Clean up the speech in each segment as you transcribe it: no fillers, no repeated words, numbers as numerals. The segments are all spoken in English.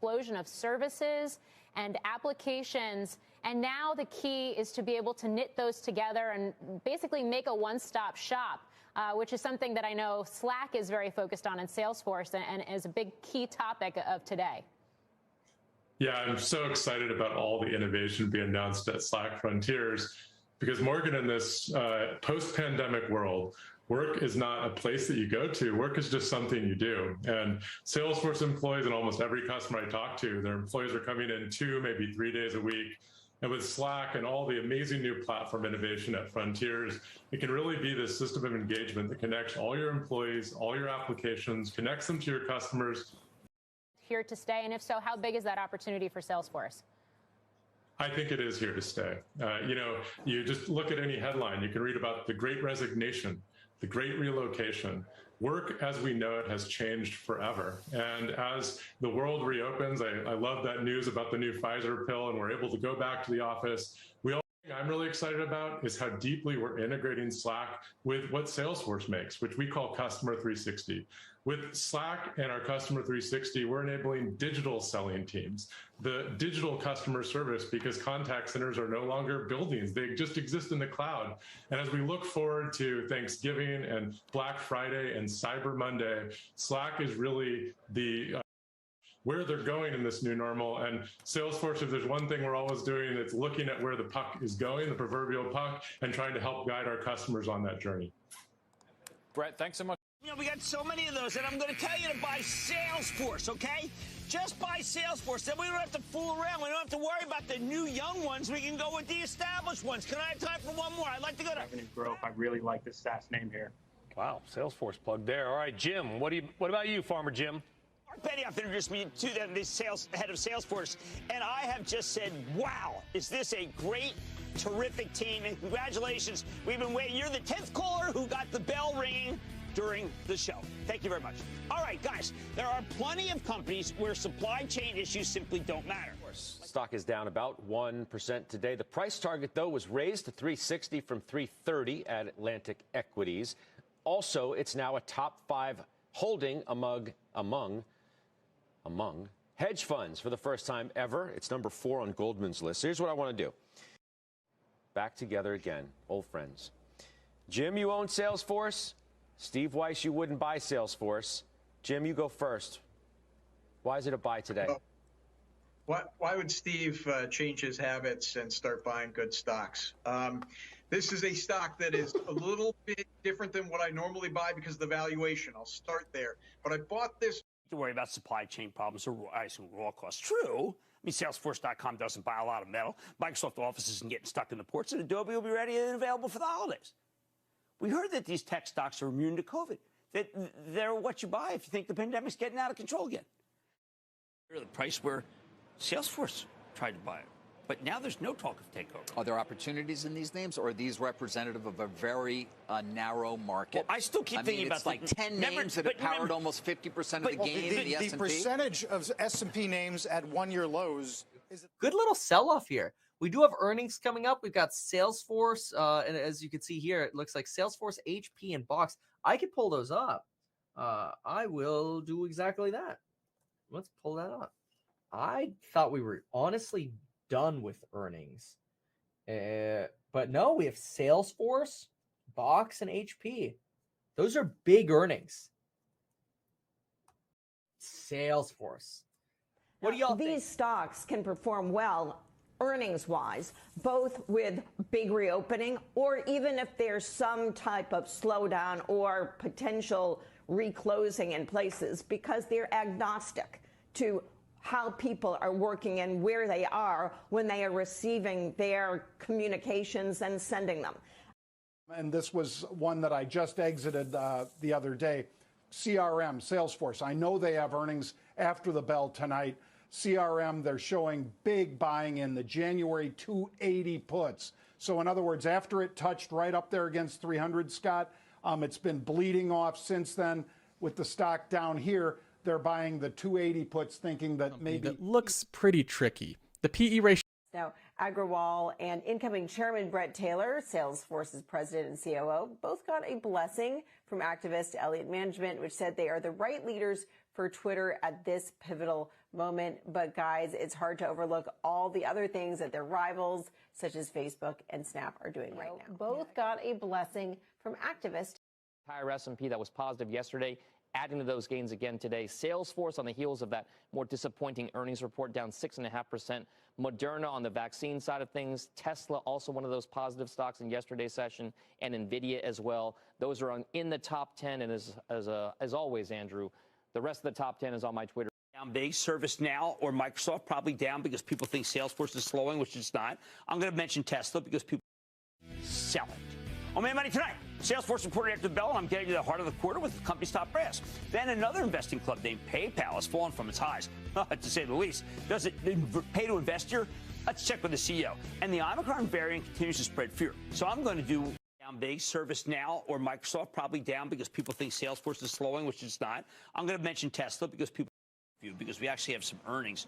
explosion of services and applications. And now the key is to be able to knit those together and basically make a one-stop shop, which is something that I know Slack is very focused on in Salesforce and is a big key topic of today. Yeah, I'm so excited about all the innovation being announced at Slack Frontiers, because Morgan, in this post-pandemic world, work is not a place that you go to. Work is just something you do. And Salesforce employees and almost every customer I talk to, their employees are coming in 2, maybe 3 days a week. And with Slack and all the amazing new platform innovation at Frontiers, it can really be this system of engagement that connects all your employees, all your applications, connects them to your customers. Here to stay? And if so, how big is that opportunity for Salesforce? I think it is here to stay. You just look at any headline, you can read about the great resignation, the great relocation. Work as we know it has changed forever. And as the world reopens, I love that news about the new Pfizer pill, and we're able to go back to the office. I'm really excited about is how deeply we're integrating Slack with what Salesforce makes, which we call Customer 360. With Slack and our Customer 360, we're enabling digital selling teams, the digital customer service, because contact centers are no longer buildings. They just exist in the cloud. And as we look forward to Thanksgiving and Black Friday and Cyber Monday, Slack is really the where they're going in this new normal. And Salesforce, if there's one thing we're always doing, it's looking at where the puck is going, the proverbial puck, and trying to help guide our customers on that journey. Brett, thanks so much. We got so many of those, and I'm going to tell you to buy Salesforce, okay? Just buy Salesforce. Then we don't have to fool around. We don't have to worry about the new young ones. We can go with the established ones. Can I have time for one more? I'd like to go to revenue growth. I really like this SaaS name here. Wow, Salesforce plug there. All right, Jim, what about you, Farmer Jim? Benioff introduced me to the head of Salesforce, and I have just said, wow, is this a great, terrific team, and congratulations. We've been waiting. You're the 10th caller who got the bell ringing during the show. Thank you very much. All right, guys, there are plenty of companies where supply chain issues simply don't matter. Stock is down about 1% today. The price target, though, was raised to 360 from 330 at Atlantic Equities. Also, it's now a top 5 holding among hedge funds for the first time ever. It's number 4 on Goldman's list. So here's what I want to do. Back together again, old friends. Jim, you own Salesforce. Steve Weiss, you wouldn't buy Salesforce. Jim, you go first. Why is it a buy today? Why would Steve change his habits and start buying good stocks? This is a stock that is a little bit different than what I normally buy because of the valuation. I'll start there. But I bought this to worry about supply chain problems or rising raw costs. True. I mean, Salesforce.com doesn't buy a lot of metal. Microsoft Office isn't getting stuck in the ports, and Adobe will be ready and available for the holidays. We heard that these tech stocks are immune to COVID. That they're what you buy if you think the pandemic's getting out of control again. The price where Salesforce tried to buy it. But now there's no talk of takeover. Are there opportunities in these names, or are these representative of a very narrow market? Well, I still keep thinking about it's like 10 names that have powered almost 50% of the gain in the S&P. The percentage of S&P names at one-year lows is good little sell-off here. We do have earnings coming up. We've got Salesforce, and as you can see here, it looks like Salesforce, HP, and Box. I could pull those up. I will do exactly that. Let's pull that up. I thought we were honestly done with earnings, but no, we have Salesforce, Box, and HP. Those are big earnings. Salesforce. What do y'all think? These stocks can perform well earnings-wise, both with big reopening or even if there's some type of slowdown or potential reclosing in places, because they're agnostic to how people are working and where they are when they are receiving their communications and sending them. And this was one that I just exited the other day. CRM, Salesforce. I know they have earnings after the bell tonight. CRM, they're showing big buying in the January 280 puts. So in other words, after it touched right up there against 300, Scott, it's been bleeding off since then. With the stock down here, they're buying the 280 puts, thinking that maybe it looks pretty tricky. The PE ratio. Now, Agrawal and incoming chairman Brett Taylor, Salesforce's president and COO, both got a blessing from activist Elliott Management, which said they are the right leaders for Twitter at this pivotal moment. But guys, it's hard to overlook all the other things that their rivals, such as Facebook and Snap, are doing right now. Both got a blessing from activists. Entire S&P that was positive yesterday, adding to those gains again today. Salesforce on the heels of that more disappointing earnings report, down 6.5%. Moderna on the vaccine side of things. Tesla also one of those positive stocks in yesterday's session, and Nvidia as well. Those are in the top 10, and as always, Andrew, the rest of the top 10 is on my Twitter. Down big. ServiceNow or Microsoft probably down because people think Salesforce is slowing, which it's not. I'm going to mention Tesla because people sell it. On Mad Money tonight, Salesforce reported after the bell, and I'm getting to the heart of the quarter with the company's top brass. Then another investing club named PayPal has fallen from its highs, to say the least. Does it pay to invest here? Let's check with the CEO. And the Omicron variant continues to spread fear. So I'm going to do down big. ServiceNow or Microsoft probably down because people think Salesforce is slowing, which it's not. I'm going to mention Tesla because we actually have some earnings.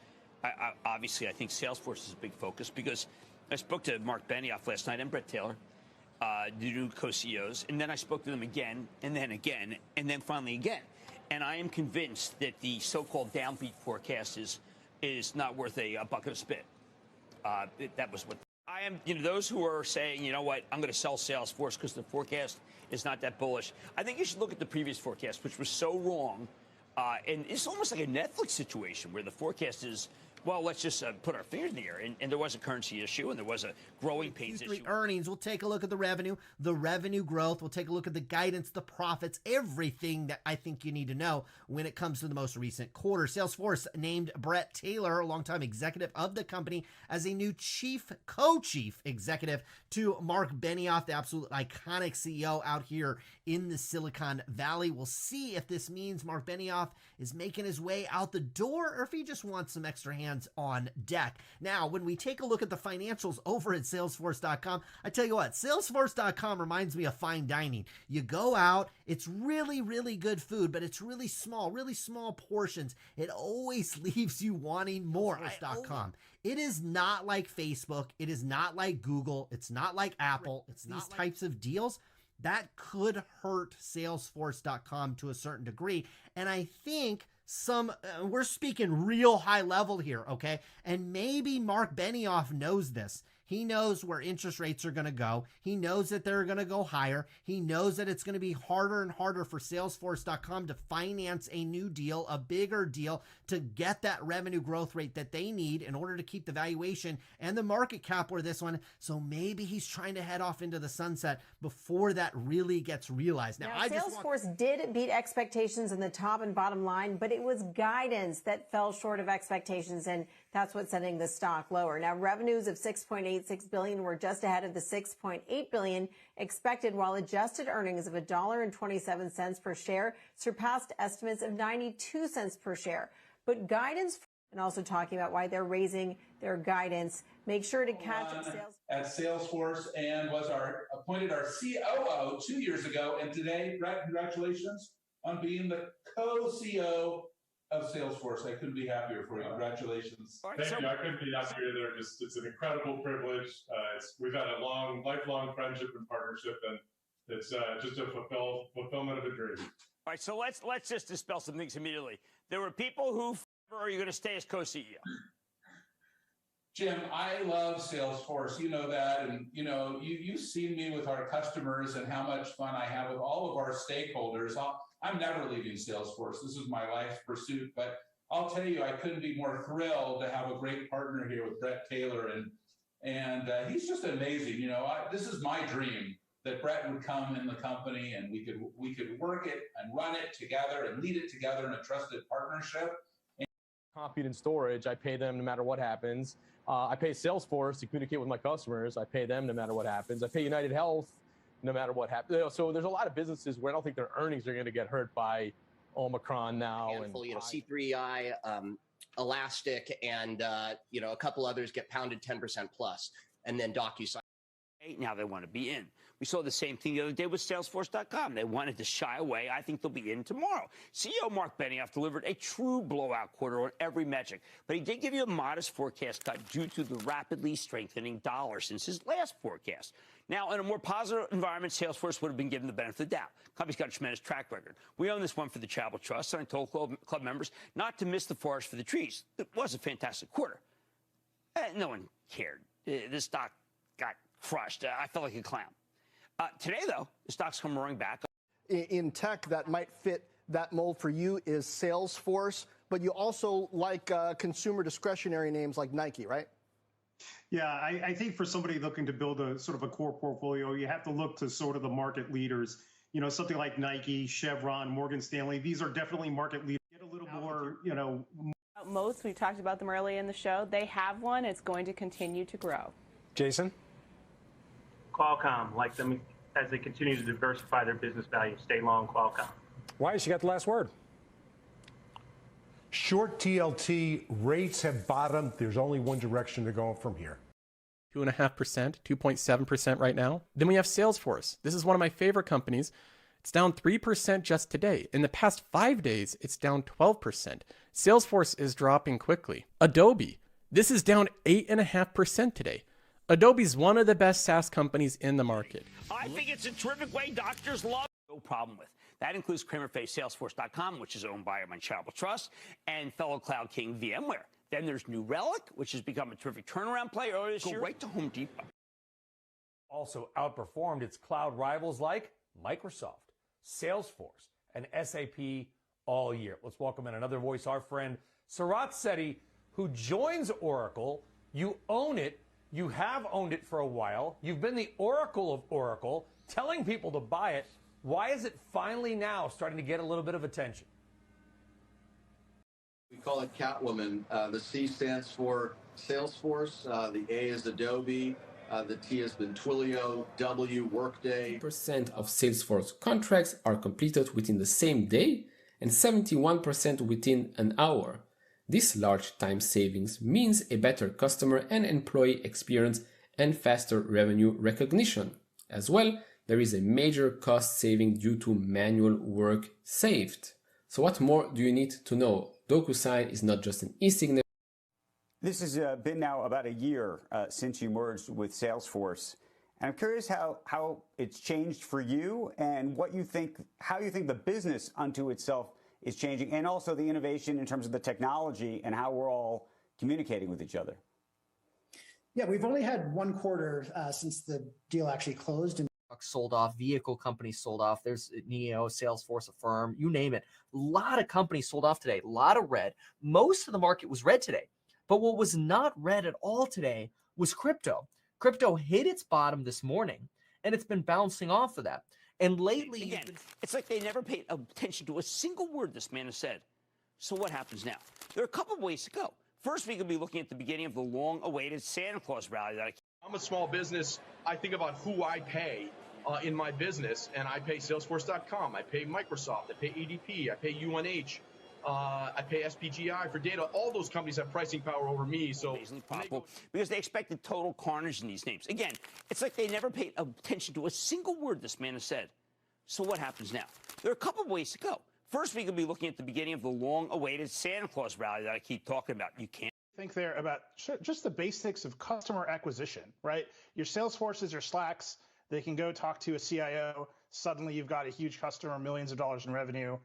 Obviously, I think Salesforce is a big focus because I spoke to Mark Benioff last night and Brett Taylor, the new co-CEOs, and then I spoke to them again, and then finally again. And I am convinced that the so-called downbeat forecast is not worth a bucket of spit. That was what I am. Those who are saying, you know what, I'm going to sell Salesforce because the forecast is not that bullish. I think you should look at the previous forecast, which was so wrong. And it's almost like a Netflix situation where the forecast is, well, let's just put our fingers in the air. And there was a currency issue, and there was a growing pains issue. Earnings. We'll take a look at the revenue growth. We'll take a look at the guidance, the profits, everything that I think you need to know when it comes to the most recent quarter. Salesforce named Brett Taylor, a longtime executive of the company, as a new co-chief executive to Mark Benioff, the absolute iconic CEO out here in the Silicon Valley. We'll see if this means Mark Benioff is making his way out the door or if he just wants some extra hands on deck. Now, when we take a look at the financials over at Salesforce.com, I tell you what, Salesforce.com reminds me of fine dining. You go out, it's really, really good food, but it's really small portions. It always leaves you wanting more. Salesforce.com. It is not like Facebook. It is not like Google. It's not like Apple. It's these types of deals that could hurt Salesforce.com to a certain degree. And I think we're speaking real high level here, okay? And maybe Mark Benioff knows this. He knows where interest rates are going to go. He knows that they're going to go higher. He knows that it's going to be harder and harder for Salesforce.com to finance a new deal, a bigger deal, to get that revenue growth rate that they need in order to keep the valuation and the market cap where this one. So maybe he's trying to head off into the sunset before that really gets realized. Now Salesforce did beat expectations in the top and bottom line, but it was guidance that fell short of expectations, and that's what's sending the stock lower. Now, revenues of $6.86 billion were just ahead of the $6.8 billion expected, while adjusted earnings of $1.27 per share surpassed estimates of 92 cents per share. But guidance, and also talking about why they're raising their guidance. Make sure to catch at Salesforce and was appointed our COO 2 years ago. And today, Brett, congratulations on being the co-CEO of Salesforce. I couldn't be happier for you. Congratulations. Thank you. I couldn't be happier either. It's an incredible privilege. We've had a lifelong friendship and partnership, and it's just a fulfillment of a dream. All right, so let's just dispel some things immediately. There were people who are you going to stay as co-CEO? Jim, I love Salesforce. You know that, and you've seen me with our customers and how much fun I have with all of our stakeholders. I'm never leaving Salesforce. This is my life's pursuit, but I'll tell you, I couldn't be more thrilled to have a great partner here with Brett Taylor, and he's just amazing. This is my dream that Brett would come in the company and we could work it and run it together and lead it together in a trusted partnership. Compute and storage, I pay them no matter what happens. I pay Salesforce to communicate with my customers. I pay them no matter what happens. I pay United Health no matter what happens. So there's a lot of businesses where I don't think their earnings are going to get hurt by Omicron now. Handful, C3i, Elastic, and a couple others get pounded 10% plus, and then DocuSign. Now they want to be in. We saw the same thing the other day with Salesforce.com. They wanted to shy away. I think they'll be in tomorrow. CEO Mark Benioff delivered a true blowout quarter on every metric, but he did give you a modest forecast cut due to the rapidly strengthening dollar since his last forecast. Now, in a more positive environment, Salesforce would have been given the benefit of the doubt. Company's got a tremendous track record. We own this one for the Charitable Trust, and I told club members not to miss the forest for the trees. It was a fantastic quarter. No one cared. This stock got crushed. I felt like a clown. Today, though, the stock's come roaring back. In tech that might fit that mold for you is Salesforce, but you also like consumer discretionary names like Nike, right? Yeah, I think for somebody looking to build a sort of a core portfolio, you have to look to sort of the market leaders. You know, something like Nike, Chevron, Morgan Stanley. These are definitely market leaders. Get a little more, you know. Most, we talked about them early in the show. They have one. It's going to continue to grow. Jason? Qualcomm, like them as they continue to diversify their business value. Stay long, Qualcomm. Why? She got the last word. Short TLT rates have bottomed. There's only one direction to go from here. 2.5%, 2.7% right now. Then we have Salesforce. This is one of my favorite companies. It's down 3% just today. In the past 5 days, it's down 12%. Salesforce is dropping quickly. Adobe. This is down 8.5% today. Adobe's one of the best SaaS companies in the market. I think it's a terrific way doctors love. No problem with. That includes Cramer-faced Salesforce.com, which is owned by my charitable trust, and fellow cloud king VMware. Then there's New Relic, which has become a terrific turnaround play earlier this year. Go right to Home Depot. Also outperformed its cloud rivals like Microsoft, Salesforce, and SAP all year. Let's welcome in another voice, our friend Sarat Sethi, who joins Oracle. You own it. You have owned it for a while. You've been the Oracle of Oracle, telling people to buy it. Why is it finally now starting to get a little bit of attention? We call it Catwoman. The C stands for Salesforce. The A is Adobe. The T has been Twilio, W, Workday. 70% of Salesforce contracts are completed within the same day and 71% within an hour. This large time savings means a better customer and employee experience and faster revenue recognition. As well, there is a major cost saving due to manual work saved. So what more do you need to know? DocuSign is not just an e-signature. This has been now about a year since you merged with Salesforce. And I'm curious how it's changed for you and what you think, how you think the business unto itself is changing, and also the innovation in terms of the technology and how we're all communicating with each other. Yeah, we've only had one quarter since the deal actually closed. And sold off, vehicle companies sold off. There's Neo, Salesforce, Affirm, you name it. A lot of companies sold off today, a lot of red. Most of the market was red today. But what was not red at all today was crypto. Crypto hit its bottom this morning, and it's been bouncing off of that. And lately, again, it's like they never paid attention to a single word this man has said. So what happens now? There are a couple of ways to go. First, we could be looking at the beginning of the long-awaited Santa Claus rally that I'm a small business. I think about who I pay in my business, and I pay Salesforce.com. I pay Microsoft. I pay ADP. I pay UNH. I pay SPGI for data. All those companies have pricing power over me. So because they expected total carnage in these names. Again, it's like they never paid attention to a single word this man has said. So what happens now? There are a couple of ways to go. First, we could be looking at the beginning of the long-awaited Santa Claus rally that I keep talking about. You can't think there about just the basics of customer acquisition, right? Your Salesforces, your Slacks, they can go talk to a CIO. Suddenly, you've got a huge customer, millions of dollars in revenue.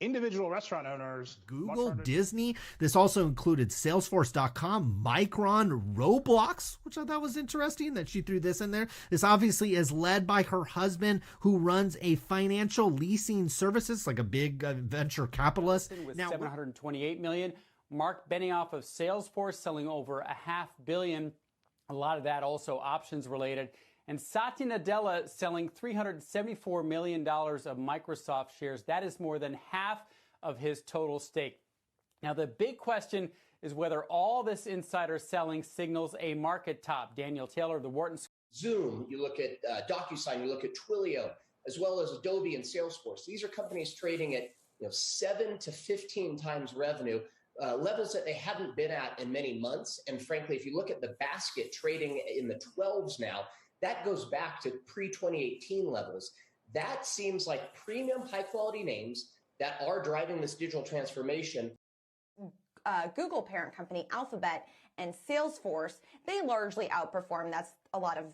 Individual restaurant owners, Google, Disney. This also included Salesforce.com, Micron, Roblox, which I thought was interesting that she threw this in there. This obviously is led by her husband, who runs a financial leasing services, like a big venture capitalist. With now, $728 million. Mark Benioff of Salesforce selling over $500 million. A lot of that also options related. And Satya Nadella selling $374 million of Microsoft shares. That is more than half of his total stake. Now, the big question is whether all this insider selling signals a market top. Daniel Taylor of the Wharton School. Zoom, you look at DocuSign, you look at Twilio, as well as Adobe and Salesforce. These are companies trading at 7 to 15 times revenue, levels that they haven't been at in many months. And frankly, if you look at the basket trading in the 12s now, That goes back to pre-2018 levels. That seems like premium high-quality names that are driving this digital transformation. Google parent company Alphabet and Salesforce, they largely outperformed. That's a lot of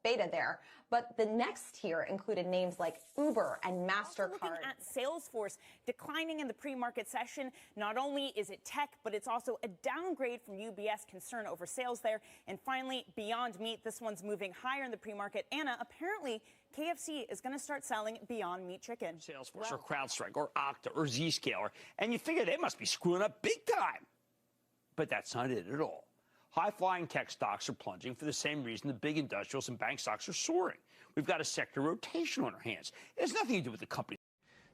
beta there. But the next tier included names like Uber and MasterCard. Looking at Salesforce declining in the pre-market session, not only is it tech, but it's also a downgrade from UBS concern over sales there. And finally, Beyond Meat, this one's moving higher in the pre-market. Anna, apparently KFC is going to start selling Beyond Meat chicken. Salesforce or CrowdStrike or Okta or Zscaler, and you figure they must be screwing up big time. But that's not it at all. High-flying tech stocks are plunging for the same reason the big industrials and bank stocks are soaring. We've got a sector rotation on our hands. It has nothing to do with the company.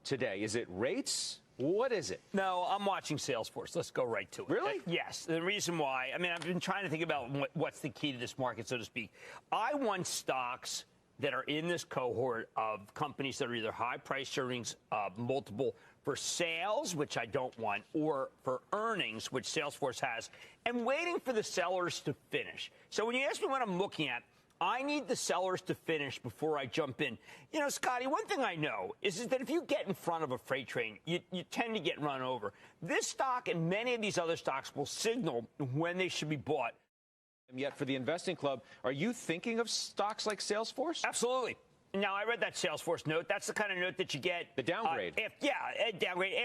Today, is it rates? What is it? No, I'm watching Salesforce. Let's go right to it. Really? Yes. The reason why, I mean, I've been trying to think about what's the key to this market, so to speak. I want stocks that are in this cohort of companies that are either high price earnings multiple for sales, which I don't want, or for earnings, which Salesforce has, and waiting for the sellers to finish. So when you ask me what I'm looking at, I need the sellers to finish before I jump in. You know, Scotty, one thing I know is that if you get in front of a freight train, you tend to get run over. This stock and many of these other stocks will signal when they should be bought. And yet for the investing club, are you thinking of stocks like Salesforce? Absolutely. Now, I read that Salesforce note. That's the kind of note that you get. The downgrade. A downgrade.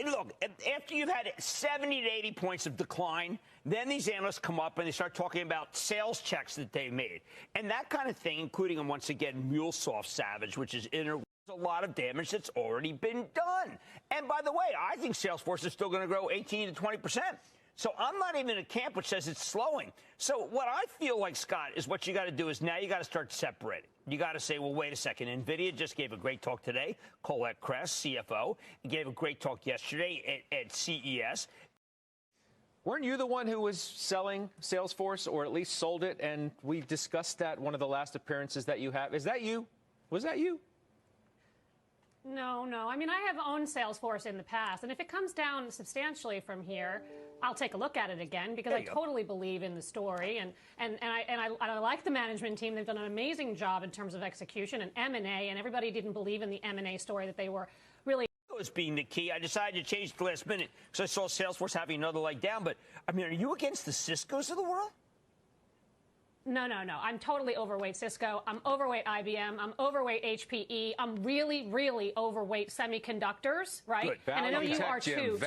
Look, after you've had 70 to 80 points of decline, then these analysts come up and they start talking about sales checks that they made. And that kind of thing, including, once again, MuleSoft Savage, which is a lot of damage that's already been done. And by the way, I think Salesforce is still going to grow 18 to 20%. So I'm not even in a camp which says it's slowing. So what I feel like, Scott, is what you got to do is now you got to start separating. You got to say, well, wait a second. NVIDIA just gave a great talk today. Colette Kress, CFO, gave a great talk yesterday at CES. Weren't you the one who was selling Salesforce, or at least sold it? And we discussed that one of the last appearances that you have. Is that you? Was that you? No. I mean, I have owned Salesforce in the past, and if it comes down substantially from here, I'll take a look at it again because I totally believe in the story, and I like the management team. They've done an amazing job in terms of execution and M&A, and everybody didn't believe in the M&A story that they were really. As being the key, I decided to change at the last minute because I saw Salesforce having another leg down. But I mean, are you against the Ciscos of the world? No. I'm totally overweight Cisco. I'm overweight IBM. I'm overweight HPE. I'm really, really overweight semiconductors, right? Good. And I know you are too.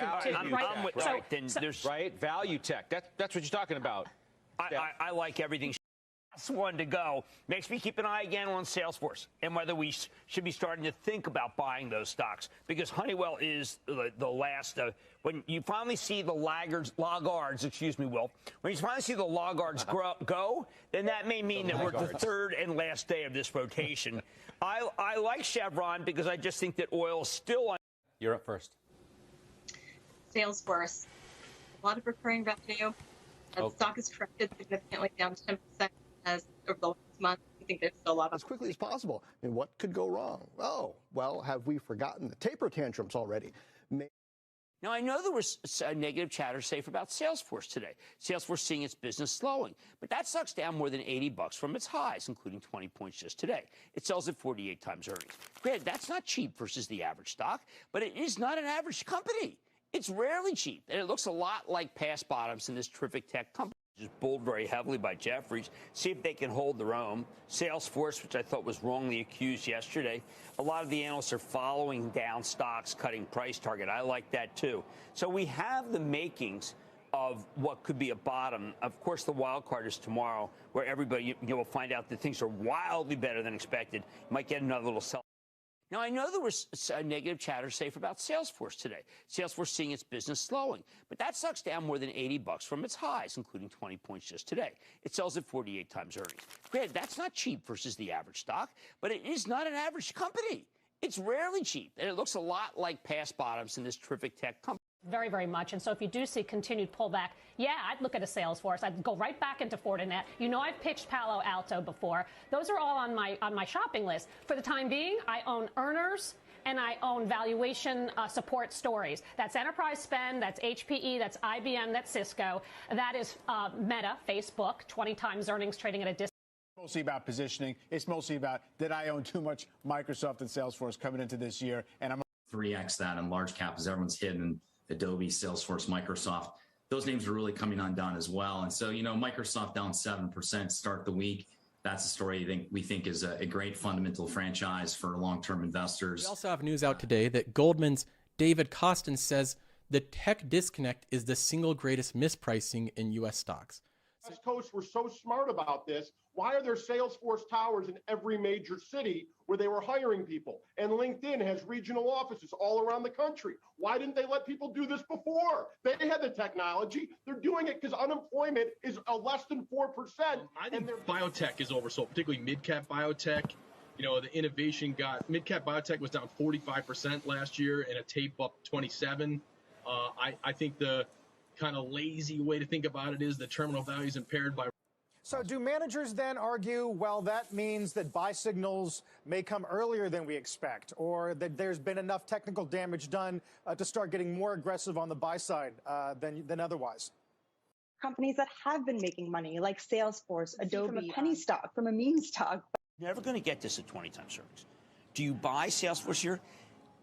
Right? Value tech. That's what you're talking about. I like everything. Last one to go. Makes me keep an eye again on Salesforce and whether we should be starting to think about buying those stocks, because Honeywell is the last. When you finally see the laggards, Will, when you finally see the laggards go, then that may mean that we're at the third and last day of this rotation. I like Chevron because I just think that oil is still on. You're up first. Salesforce. A lot of recurring revenue. The stock is corrected significantly down 10% as over the last month. I think there's still a lot as quickly as possible. I mean, what could go wrong? Oh, well, have we forgotten the taper tantrums already? Now, I know there was negative chatter safe about Salesforce today. Salesforce seeing its business slowing. But that stock's down more than $80 from its highs, including 20 points just today. It sells at 48 times earnings. Granted, that's not cheap versus the average stock, but it is not an average company. It's rarely cheap, and it looks a lot like past bottoms in this terrific tech company. Just bulled very heavily by Jefferies. See if they can hold their own. Salesforce, which I thought was wrongly accused yesterday. A lot of the analysts are following down stocks, cutting price target. I like that, too. So we have the makings of what could be a bottom. Of course, the wild card is tomorrow, where everybody you will find out that things are wildly better than expected. You might get another little sell. Now, I know there was negative chatter safe about Salesforce today. Salesforce seeing its business slowing. But that stock's down more than $80 from its highs, including 20 points just today. It sells at 48 times earnings. Granted, that's not cheap versus the average stock, but it is not an average company. It's rarely cheap, and it looks a lot like past bottoms in this terrific tech company. Very, very much. And so if you do see continued pullback, yeah, I'd look at a Salesforce. I'd go right back into Fortinet. You know, I've pitched Palo Alto before. Those are all on my shopping list. For the time being, I own earners and I own valuation support stories. That's enterprise spend, that's HPE, that's IBM, that's Cisco. That is Meta, Facebook, 20 times earnings trading at a discount. Mostly about positioning. It's mostly about, did I own too much Microsoft and Salesforce coming into this year? And I'm 3x that in large cap as everyone's hidden Adobe, Salesforce, Microsoft. Those names are really coming undone as well. And so, Microsoft down 7% start the week. That's a story we think is a great fundamental franchise for long-term investors. We also have news out today that Goldman's David Kostin says the tech disconnect is the single greatest mispricing in U.S. stocks. West Coast were so smart about this. Why are there Salesforce towers in every major city where they were hiring people? And LinkedIn has regional offices all around the country. Why didn't they let people do this before? They had the technology. They're doing it because unemployment is less than 4%. I think biotech is oversold, particularly mid-cap biotech. The innovation mid-cap biotech was down 45% last year and a tape up 27. I think the kind of lazy way to think about it is the terminal value is impaired by. So do managers then argue, well, that means that buy signals may come earlier than we expect, or that there's been enough technical damage done to start getting more aggressive on the buy side than otherwise? Companies that have been making money, like Salesforce, Adobe, from a penny stock, from a meme stock. You're never going to get this at 20 times earnings. Do you buy Salesforce here?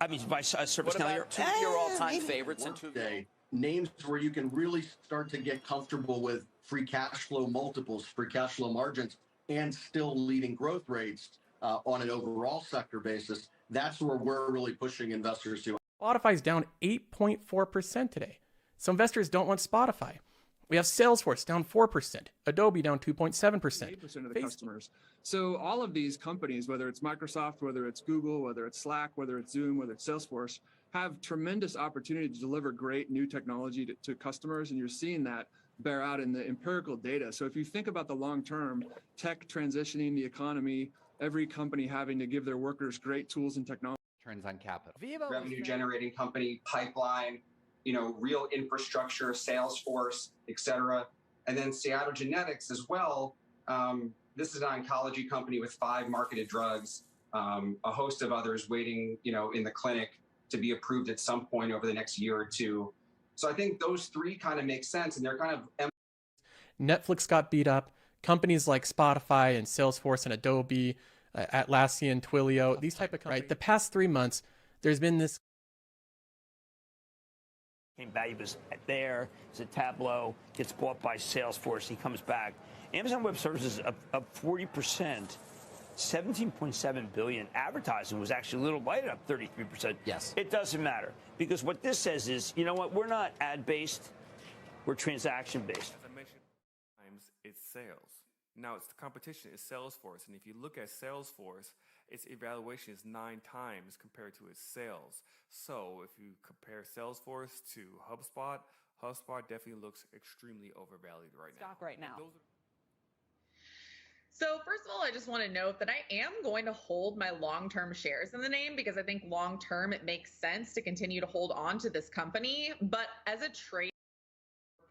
I mean, buy ServiceNow here? Two of your all-time favorites and names where you can really start to get comfortable with free cash flow multiples, free cash flow margins, and still leading growth rates on an overall sector basis. That's where we're really pushing investors to. Spotify's down 8.4% today. So investors don't want Spotify. We have Salesforce down 4%, Adobe down 2.7%. 8% of the customers. So all of these companies, whether it's Microsoft, whether it's Google, whether it's Slack, whether it's Zoom, whether it's Salesforce, have tremendous opportunity to deliver great new technology to customers, and you're seeing that bear out in the empirical data. So if you think about the long term, tech transitioning the economy, every company having to give their workers great tools and technology. Turns on capital. Revenue generating company, pipeline, real infrastructure, Salesforce, et cetera. And then Seattle Genetics as well. This is an oncology company with 5 marketed drugs, a host of others waiting, in the clinic to be approved at some point over the next year or two. So I think those 3 kind of make sense, and they're kind of. Netflix got beat up. Companies like Spotify and Salesforce and Adobe, Atlassian, Twilio, these type of companies. Right? The past 3 months, there's been this. Value was there. It's a Tableau, gets bought by Salesforce. He comes back. Amazon Web Services up 40%. 17.7 billion. Advertising was actually a little light, up 33%. Yes. It doesn't matter, because what this says is, you know what, we're not ad-based, we're transaction-based. As I mentioned, it's sales. Now it's the competition is Salesforce, and if you look at Salesforce, its evaluation is 9 times compared to its sales. So if you compare Salesforce to HubSpot, HubSpot definitely looks extremely overvalued right now. Stock right now. So first of all, I just want to note that I am going to hold my long-term shares in the name because I think long-term it makes sense to continue to hold on to this company. But as a trade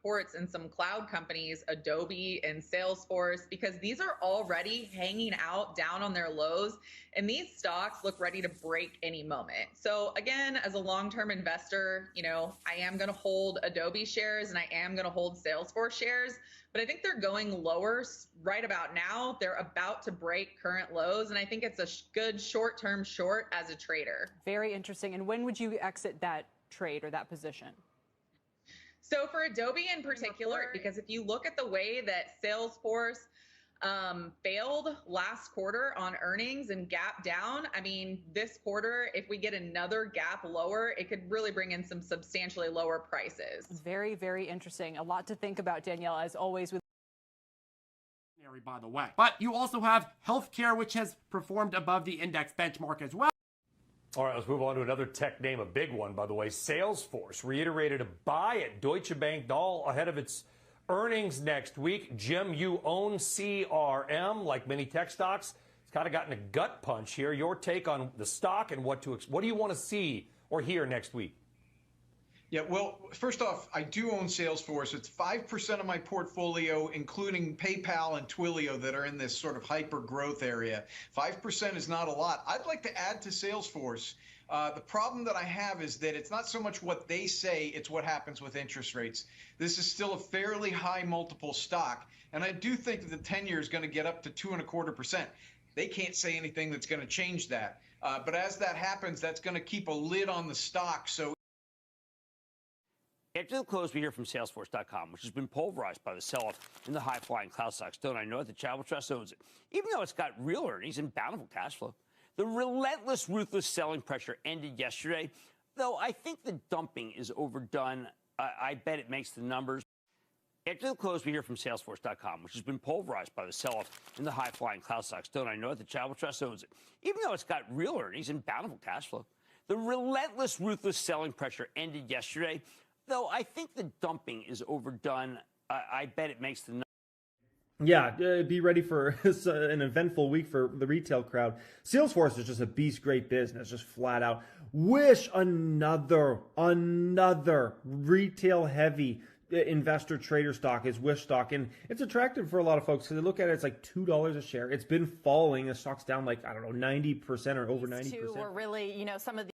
reports in some cloud companies, Adobe and Salesforce, because these are already hanging out down on their lows, and these stocks look ready to break any moment. So again, as a long-term investor, I am going to hold Adobe shares and I am going to hold Salesforce shares, but I think they're going lower right about now. They're about to break current lows, and I think it's a good short-term short as a trader. Very interesting. And when would you exit that trade or that position? So for Adobe in particular, because if you look at the way that Salesforce failed last quarter on earnings and gap down, I mean, this quarter, if we get another gap lower, it could really bring in some substantially lower prices. Very, very interesting. A lot to think about, Danielle, as always. By the way, but you also have healthcare, which has performed above the index benchmark as well. All right, let's move on to another tech name, a big one, by the way. Salesforce reiterated a buy at Deutsche Bank, all ahead of its earnings next week. Jim, you own CRM, like many tech stocks. It's kind of gotten a gut punch here. Your take on the stock and what do you want to see or hear next week? Yeah, well, first off, I do own Salesforce. It's 5% of my portfolio, including PayPal and Twilio that are in this sort of hyper growth area. 5% is not a lot. I'd like to add to Salesforce The problem that I have is that it's not so much what they say, it's what happens with interest rates. This is still a fairly high multiple stock, and I do think that the 10-year is going to get up to 2.25%. They can't say anything that's going to change that. But as that happens, that's going to keep a lid on the stock. So after the close, we hear from Salesforce.com, which has been pulverized by the sell-off in the high-flying cloud stocks. Don't I know it? The Travel Trust owns it, even though it's got real earnings and bountiful cash flow. The relentless, ruthless selling pressure ended yesterday, though I think the dumping is overdone. I bet it makes the numbers. After the close, we hear from Salesforce.com, which has been pulverized by the sell-off in the high-flying cloud stocks. Don't I know it? The Travel Trust owns it, even though it's got real earnings and bountiful cash flow. The relentless, ruthless selling pressure ended yesterday, though I think the dumping is overdone. I bet it makes the numbers. Yeah, be ready for an eventful week for the retail crowd. Salesforce is just a beast great business, just flat out. Wish another retail heavy investor trader stock is Wish stock, and it's attractive for a lot of folks because they look at it, it's like $2 a share. It's been falling. The stock's down like, I don't know, 90% or over 90%. Two were really, some of the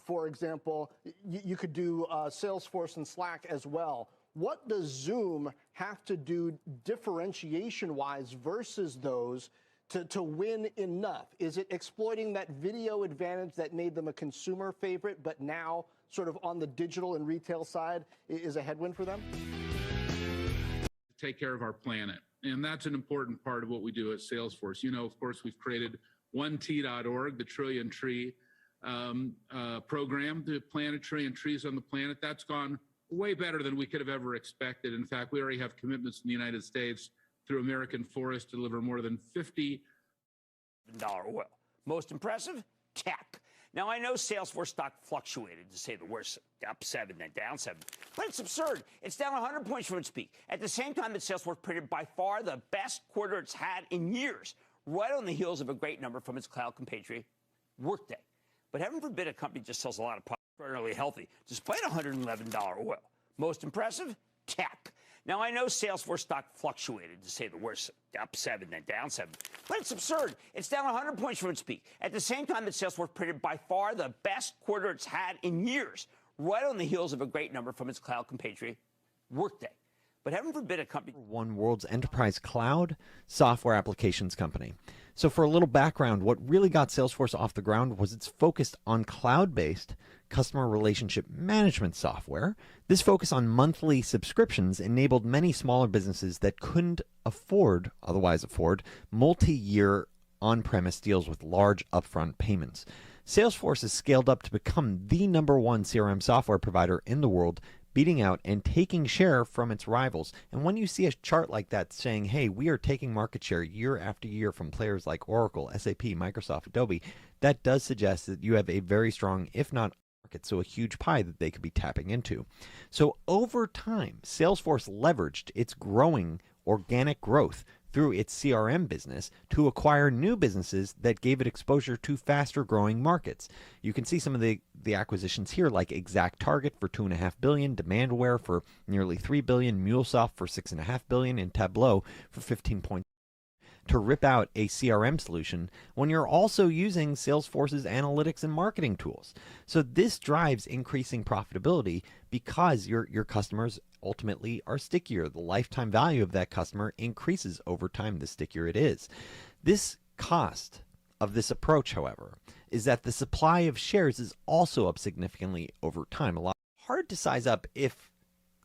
for example, you could do Salesforce and Slack as well. What does Zoom have to do differentiation-wise versus those to win enough? Is it exploiting that video advantage that made them a consumer favorite, but now sort of on the digital and retail side is a headwind for them? Take care of our planet. And that's an important part of what we do at Salesforce. Of course, we've created 1T.org, the Trillion Tree program to plant a trillion trees on the planet. That's gone way better than we could have ever expected. In fact, we already have commitments in the United States through American Forest to deliver more than $50 oil. Most impressive? Tech. Now, I know Salesforce stock fluctuated, to say the worst, up 7, then down 7. But it's absurd. It's down 100 points from its peak. At the same time that Salesforce printed by far the best quarter it's had in years, right on the heels of a great number from its cloud compatriot, Workday. But heaven forbid a company just sells a lot of products extraordinarily healthy, despite $111 oil. Most impressive? Tech. Now, I know Salesforce stock fluctuated, to say the worst, up 7, then down 7. But it's absurd. It's down 100 points from its peak. At the same time that Salesforce printed by far the best quarter it's had in years, right on the heels of a great number from its cloud compatriot, Workday. But heaven forbid a company... One world's enterprise cloud software applications company. So for a little background, what really got Salesforce off the ground was its focus on cloud-based customer relationship management software. This focus on monthly subscriptions enabled many smaller businesses that couldn't otherwise afford multi-year on-premise deals with large upfront payments. Salesforce has scaled up to become the #1 CRM software provider in the world, beating out and taking share from its rivals. And when you see a chart like that saying, hey, we are taking market share year after year from players like Oracle, SAP, Microsoft, Adobe, that does suggest that you have a very strong, if not market, so a huge pie that they could be tapping into. So over time, Salesforce leveraged its growing organic growth through its CRM business to acquire new businesses that gave it exposure to faster growing markets. You can see some of the acquisitions here, like ExactTarget for $2.5 billion, Demandware for nearly $3 billion, MuleSoft for $6.5 billion, and Tableau for $15 billion. To rip out a CRM solution when you're also using Salesforce's analytics and marketing tools. So this drives increasing profitability because your customers ultimately are stickier. The lifetime value of that customer increases over time the stickier it is. This cost of this approach, however, is that the supply of shares is also up significantly over time. A lot hard to size up if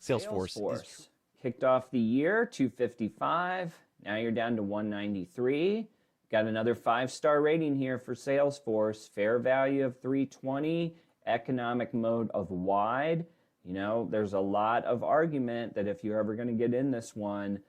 Salesforce kicked off the year 255. Now you're down to 193. Got another 5-star rating here for Salesforce. Fair value of 320. Economic mode of wide. There's a lot of argument that if you're ever going to get in this one,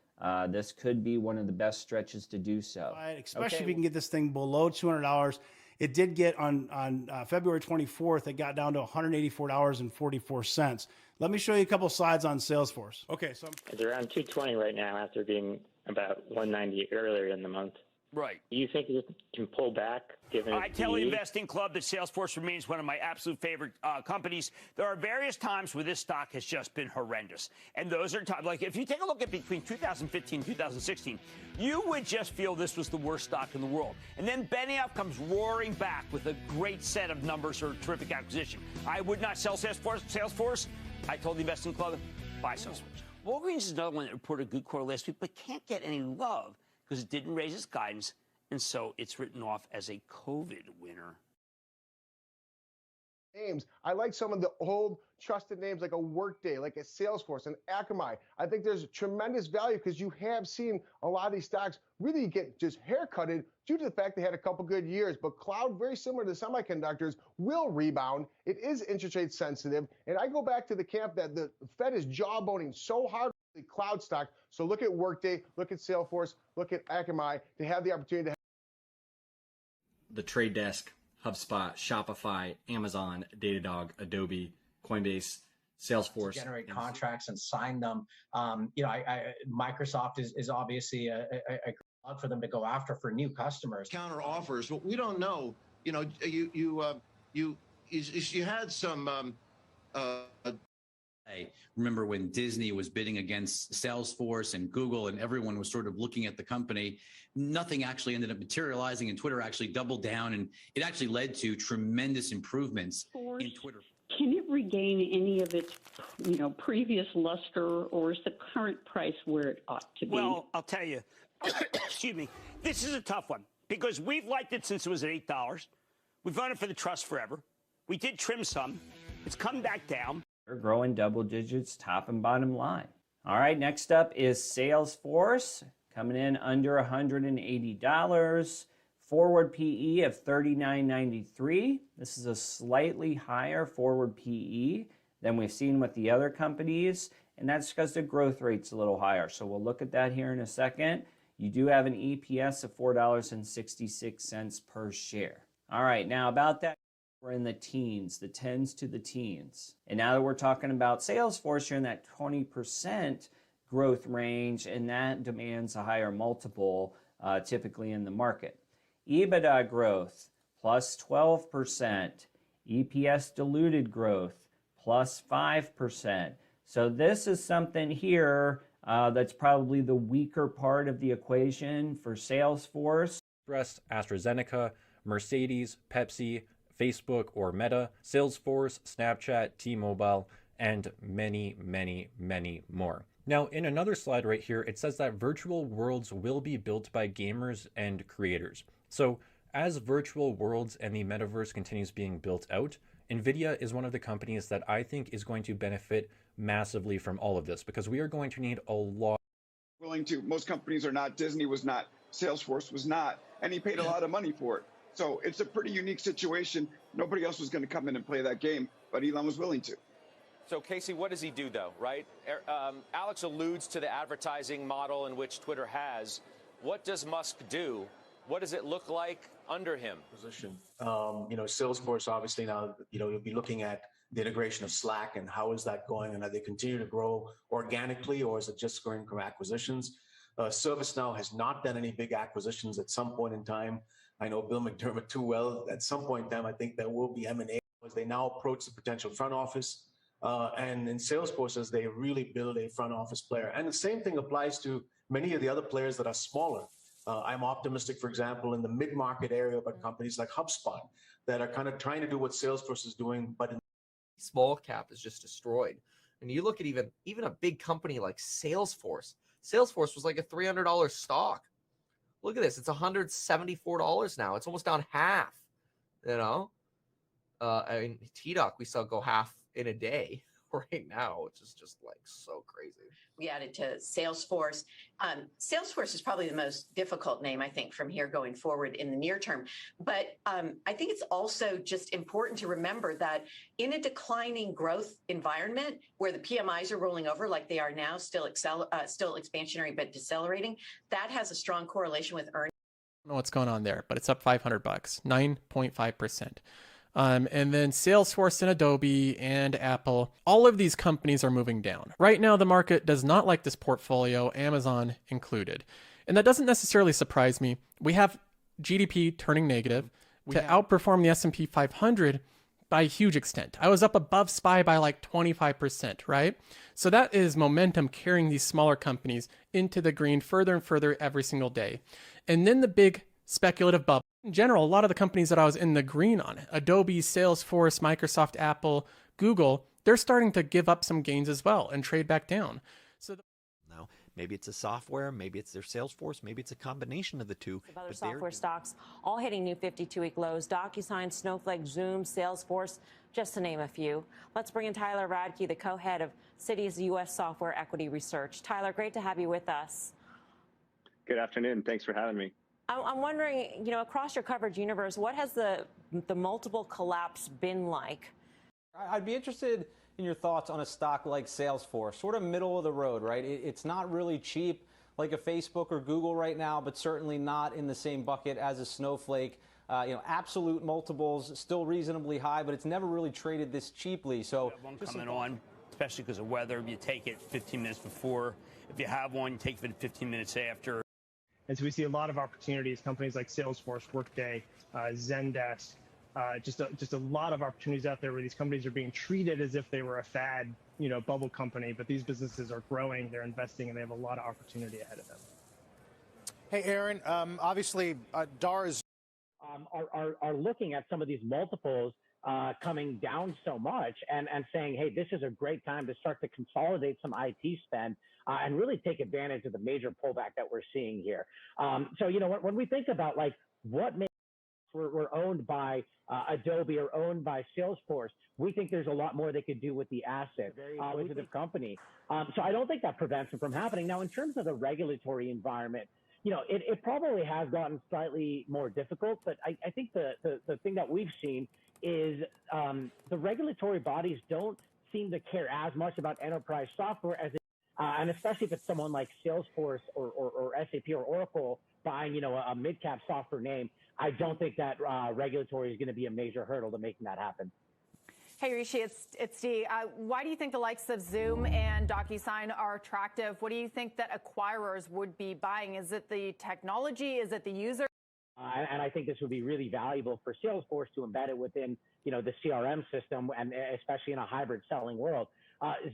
this could be one of the best stretches to do so. Right, especially if you can get this thing below $200. It did get on February 24th, it got down to $184.44. Let me show you a couple slides on Salesforce. Okay, so it's around 220 right now after being about 190 earlier in the month. Right. Do you think it can pull back given I its tell the PE? investing club that Salesforce remains one of my absolute favorite companies. There are various times where this stock has just been horrendous. And those are times, like if you take a look at between 2015 and 2016, you would just feel this was the worst stock in the world. And then Benioff comes roaring back with a great set of numbers or a terrific acquisition. I would not sell Salesforce. I told the investing club, buy Salesforce. Walgreens is another one that reported a good quarter last week, but can't get any love because it didn't raise its guidance, and so it's written off as a COVID winner. Names. I like some of the old trusted names like a Workday, like a Salesforce, an Akamai. I think there's tremendous value because you have seen a lot of these stocks really get just haircutted due to the fact they had a couple good years. But cloud, very similar to semiconductors, will rebound. It is interest rate sensitive. And I go back to the camp that the Fed is jawboning so hard with the cloud stock. So look at Workday, look at Salesforce, look at Akamai to have the opportunity to have The Trade Desk, HubSpot, Shopify, Amazon, Datadog, Adobe, Coinbase, Salesforce. To generate contracts and sign them. Microsoft is obviously a cloud for them to go after for new customers. Counter offers, but we don't know. You know, you had some. I remember when Disney was bidding against Salesforce and Google, and everyone was sort of looking at the company. Nothing actually ended up materializing, and Twitter actually doubled down, and it actually led to tremendous improvements in Twitter. Can it regain any of its, previous luster, or is the current price where it ought to be? Well, I'll tell you, excuse me, this is a tough one because we've liked it since it was at $8. We've owned it for the trust forever. We did trim some. It's come back down. We're growing double digits, top and bottom line. All right, next up is Salesforce, coming in under $180. Forward PE of $39.93. This is a slightly higher forward PE than we've seen with the other companies, and that's because the growth rate's a little higher. So we'll look at that here in a second. You do have an EPS of $4.66 per share. All right, now about that, we're in the teens, the tens to the teens. And now that we're talking about Salesforce, you're in that 20% growth range, and that demands a higher multiple typically in the market. EBITDA growth, plus 12%. EPS diluted growth, plus 5%. So this is something here that's probably the weaker part of the equation for Salesforce. AstraZeneca, Mercedes, Pepsi, Facebook or Meta, Salesforce, Snapchat, T-Mobile, and many, many, many more. Now, in another slide right here, it says that virtual worlds will be built by gamers and creators. So as virtual worlds and the metaverse continues being built out, NVIDIA is one of the companies that I think is going to benefit massively from all of this because we are going to need a lot. Most companies are not. Disney was not. Salesforce was not. And he paid a lot of money for it. So it's a pretty unique situation. Nobody else was going to come in and play that game, but Elon was willing to. So, Casey, what does he do, though, right? Alex alludes to the advertising model in which Twitter has. What does Musk do? What does it look like under him? Position. Salesforce, obviously, now, you'll be looking at the integration of Slack and how is that going? And are they continue to grow organically, or is it just growing from acquisitions? ServiceNow has not done any big acquisitions at some point in time. I know Bill McDermott too well. At some point in time, I think there will be M&A as they now approach the potential front office. And in Salesforce, as they really build a front office player. And the same thing applies to many of the other players that are smaller. I'm optimistic, for example, in the mid-market area about companies like HubSpot that are kind of trying to do what Salesforce is doing, but in small cap is just destroyed. And you look at even a big company like Salesforce. Salesforce was like a $300 stock. Look at this. It's $174 now. It's almost down half, I mean, T-Doc, we saw go half in a day right now, which is just like so crazy. We added to Salesforce. Salesforce is probably the most difficult name, I think, from here going forward in the near term. But I think it's also just important to remember that in a declining growth environment where the PMIs are rolling over like they are now, still expansionary but decelerating, that has a strong correlation with earnings. I don't know what's going on there, but it's up $500, 9.5%. And then Salesforce and Adobe and Apple, all of these companies are moving down. Right now, the market does not like this portfolio, Amazon included. And that doesn't necessarily surprise me. We have GDP turning negative to outperform the S&P 500 by a huge extent. I was up above SPY by like 25%, right? So that is momentum carrying these smaller companies into the green further and further every single day. And then the big speculative bubble. In general, a lot of the companies that I was in the green on, Adobe, Salesforce, Microsoft, Apple, Google, they're starting to give up some gains as well and trade back down. So now, maybe it's a software, maybe it's their Salesforce, maybe it's a combination of the two. Other software stocks all hitting new 52-week lows. DocuSign, Snowflake, Zoom, Salesforce, just to name a few. Let's bring in Tyler Radke, the co-head of Citi's U.S. Software Equity Research. Tyler, great to have you with us. Good afternoon. Thanks for having me. I'm wondering, across your coverage universe, what has the multiple collapse been like? I'd be interested in your thoughts on a stock like Salesforce, sort of middle of the road, right? It's not really cheap like a Facebook or Google right now, but certainly not in the same bucket as a Snowflake. Absolute multiples still reasonably high, but it's never really traded this cheaply. So one coming on, especially because of weather, you take it 15 minutes before. If you have one, you take it 15 minutes after. And so we see a lot of opportunities, companies like Salesforce, Workday, Zendesk, just a lot of opportunities out there where these companies are being treated as if they were a fad, bubble company, but these businesses are growing, they're investing, and they have a lot of opportunity ahead of them. Hey, Aaron, obviously, DARs are looking at some of these multiples coming down so much and saying, hey, this is a great time to start to consolidate some IT spend and really take advantage of the major pullback that we're seeing here. So, when we think about like what makes we're owned by Adobe or owned by Salesforce, we think there's a lot more they could do with the asset. Very acquisitive company. So I don't think that prevents it from happening. Now, in terms of the regulatory environment, it probably has gotten slightly more difficult, but I think the thing that we've seen is the regulatory bodies don't seem to care as much about enterprise software as and especially if it's someone like Salesforce or SAP or Oracle buying, a mid-cap software name, I don't think that regulatory is going to be a major hurdle to making that happen. Hey, Rishi, it's Dee. Why do you think the likes of Zoom and DocuSign are attractive? What do you think that acquirers would be buying? Is it the technology? Is it the user? And I think this would be really valuable for Salesforce to embed it within, the CRM system, and especially in a hybrid selling world.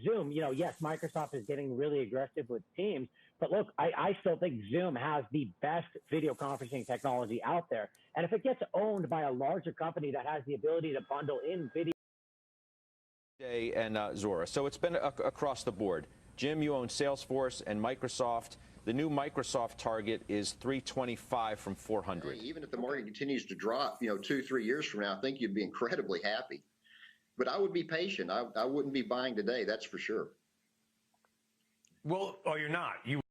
Zoom, yes, Microsoft is getting really aggressive with Teams, but look, I still think Zoom has the best video conferencing technology out there. And if it gets owned by a larger company that has the ability to bundle in video. And Zora. So it's been across the board. Jim, you own Salesforce and Microsoft. The new Microsoft target is 325 from 400. Even if the market continues to drop, 2-3 years from now, I think you'd be incredibly happy. But I would be patient. I wouldn't be buying today, that's for sure. Well, you're not. You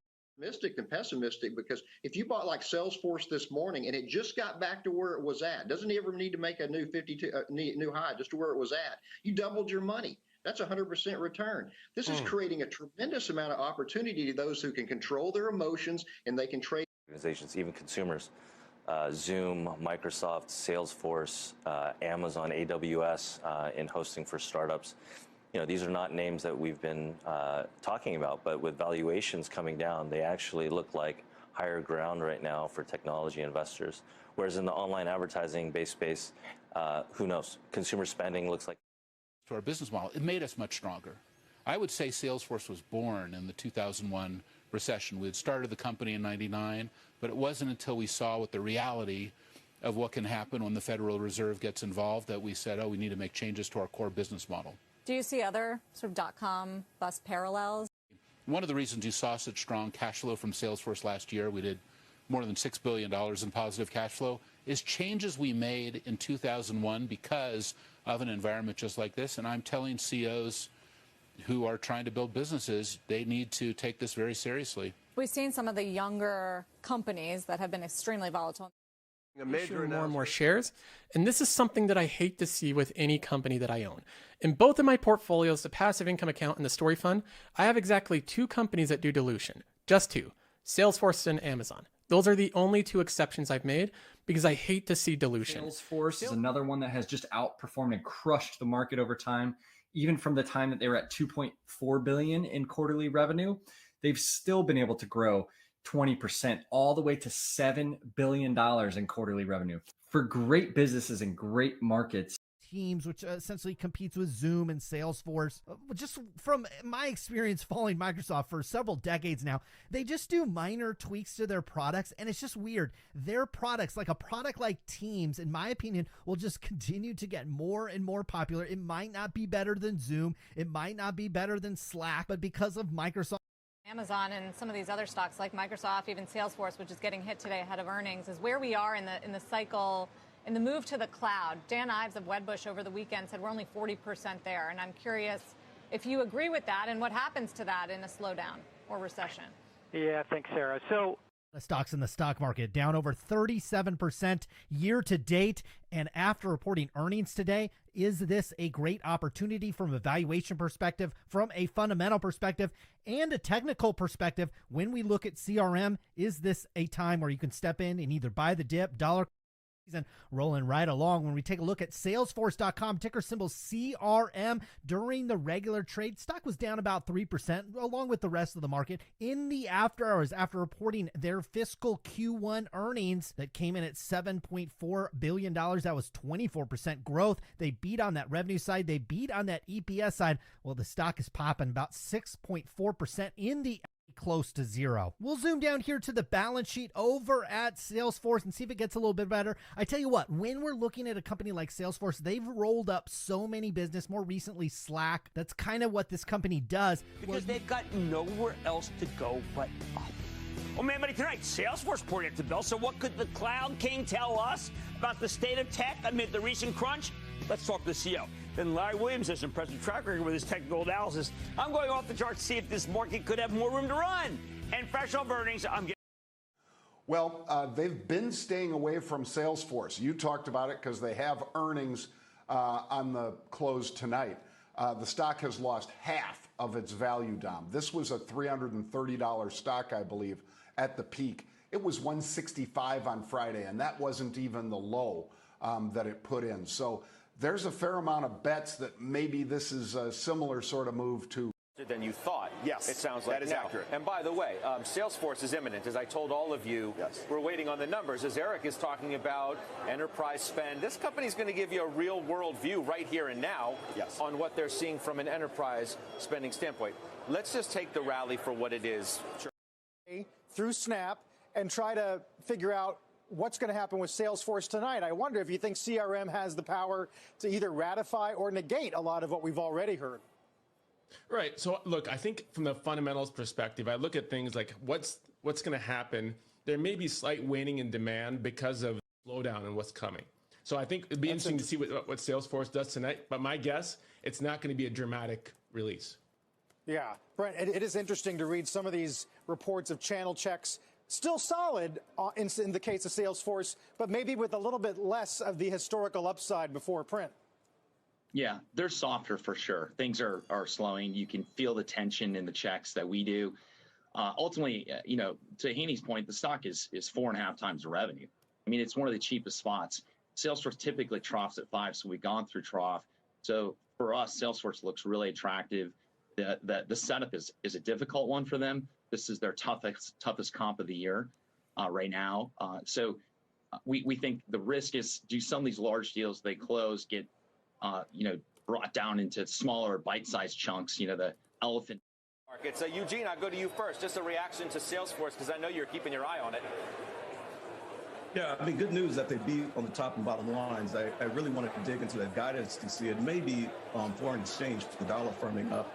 optimistic and pessimistic, because if you bought like Salesforce this morning and it just got back to where it was at, doesn't ever need to make a new 52 new high, just to where it was at, you doubled your money. That's 100% return. This is creating a tremendous amount of opportunity to those who can control their emotions and they can trade. Organizations, even consumers, Zoom, Microsoft, Salesforce, Amazon, AWS in hosting for startups. These are not names that we've been talking about, but with valuations coming down, they actually look like higher ground right now for technology investors. Whereas in the online advertising-based space, who knows? Consumer spending looks like. To our business model, it made us much stronger. I would say Salesforce was born in the 2001 recession. We had started the company in '99, but it wasn't until we saw what the reality of what can happen when the Federal Reserve gets involved that we said, oh, we need to make changes to our core business model. Do you see other sort of .com bust parallels? One of the reasons you saw such strong cash flow from Salesforce last year, we did more than $6 billion in positive cash flow, is changes we made in 2001 because of an environment just like this. And I'm telling CEOs who are trying to build businesses, they need to take this very seriously. We've seen some of the younger companies that have been extremely volatile. Issuing more and more shares, and this is something that I hate to see with any company that I own. In both of my portfolios, the passive income account and the story fund, I have exactly 2 companies that do dilution. Just 2, Salesforce and Amazon. Those are the only 2 exceptions I've made because I hate to see dilution. Salesforce is another one that has just outperformed and crushed the market over time. Even from the time that they were at 2.4 billion in quarterly revenue, they've still been able to grow 20% all the way to $7 billion in quarterly revenue. For great businesses and great markets, Teams, which essentially competes with Zoom and Salesforce. Just from my experience following Microsoft for several decades now, they just do minor tweaks to their products, and it's just weird. Their products, like a product like Teams, in my opinion, will just continue to get more and more popular. It might not be better than Zoom. It might not be better than Slack, but because of Microsoft, Amazon and some of these other stocks like Microsoft, even Salesforce, which is getting hit today ahead of earnings, is where we are in the cycle, in the move to the cloud. Dan Ives of Wedbush over the weekend said we're only 40% there. And I'm curious if you agree with that and what happens to that in a slowdown or recession. Yeah, thanks, Sarah. So the stocks in the stock market down over 37% year to date. And after reporting earnings today, is this a great opportunity from a valuation perspective, from a fundamental perspective, and a technical perspective? When we look at CRM, is this a time where you can step in and either buy the dip, dollar and rolling right along? When we take a look at Salesforce.com, ticker symbol CRM, during the regular trade, stock was down about 3% along with the rest of the market in the after hours after reporting their fiscal Q1 earnings that came in at $7.4 billion. That was 24% growth. They beat on that revenue side. They beat on that EPS side. Well, the stock is popping about 6.4% in the close to zero. We'll zoom down here to the balance sheet over at Salesforce and see if it gets a little bit better. I tell you what, when we're looking at a company like Salesforce, they've rolled up so many business, more recently Slack. That's kind of what this company does. Because they've got nowhere else to go but up. Oh, man, buddy, tonight, Salesforce poured the bill. So what could the Cloud King tell us about the state of tech amid the recent crunch? Let's talk to the CEO. Then Larry Williams has some impressive track record with his technical analysis. I'm going off the chart to see if this market could have more room to run. And fresh off earnings, I'm getting... Well, they've been staying away from Salesforce. You talked about it because they have earnings on the close tonight. The stock has lost half of its value, Dom. This was a $330 stock, I believe, at the peak. It was $165 on Friday, and that wasn't even the low that it put in. So there's a fair amount of bets that maybe this is a similar sort of move to than you thought. Yes, it sounds like that is accurate. And by the way, Salesforce is imminent. As I told all of you, we're waiting on the numbers. As Eric is talking about enterprise spend, this company is going to give you a real world view right here and now on what they're seeing from an enterprise spending standpoint. Let's just take the rally for what it is. Through Snap and try to figure out what's going to happen with Salesforce tonight. I wonder if you think CRM has the power to either ratify or negate a lot of what we've already heard. Right. So, look, I think from the fundamentals perspective, I look at things like what's going to happen. There may be slight waning in demand because of slowdown and what's coming. So I think it'd be interesting to see what Salesforce does tonight. But my guess, it's not going to be a dramatic release. Yeah. Brent, it is interesting to read some of these reports of channel checks. Still solid in the case of Salesforce, but maybe with a little bit less of the historical upside before print. Yeah, they're softer for sure. Things are slowing. You can feel the tension in the checks that we do. Ultimately, to Haney's point, the stock is 4.5 times the revenue. I mean, it's one of the cheapest spots. Salesforce typically troughs at 5, so we've gone through trough. So for us, Salesforce looks really attractive. The setup is a difficult one for them. This is their toughest comp of the year right now. So we think the risk is, do some of these large deals they close get brought down into smaller bite-sized chunks, the elephant. Markets. Eugene, I'll go to you first. Just a reaction to Salesforce, because I know you're keeping your eye on it. Yeah, I mean, good news that they beat on the top and bottom lines. I really wanted to dig into that guidance to see it. Maybe foreign exchange, the dollar firming up,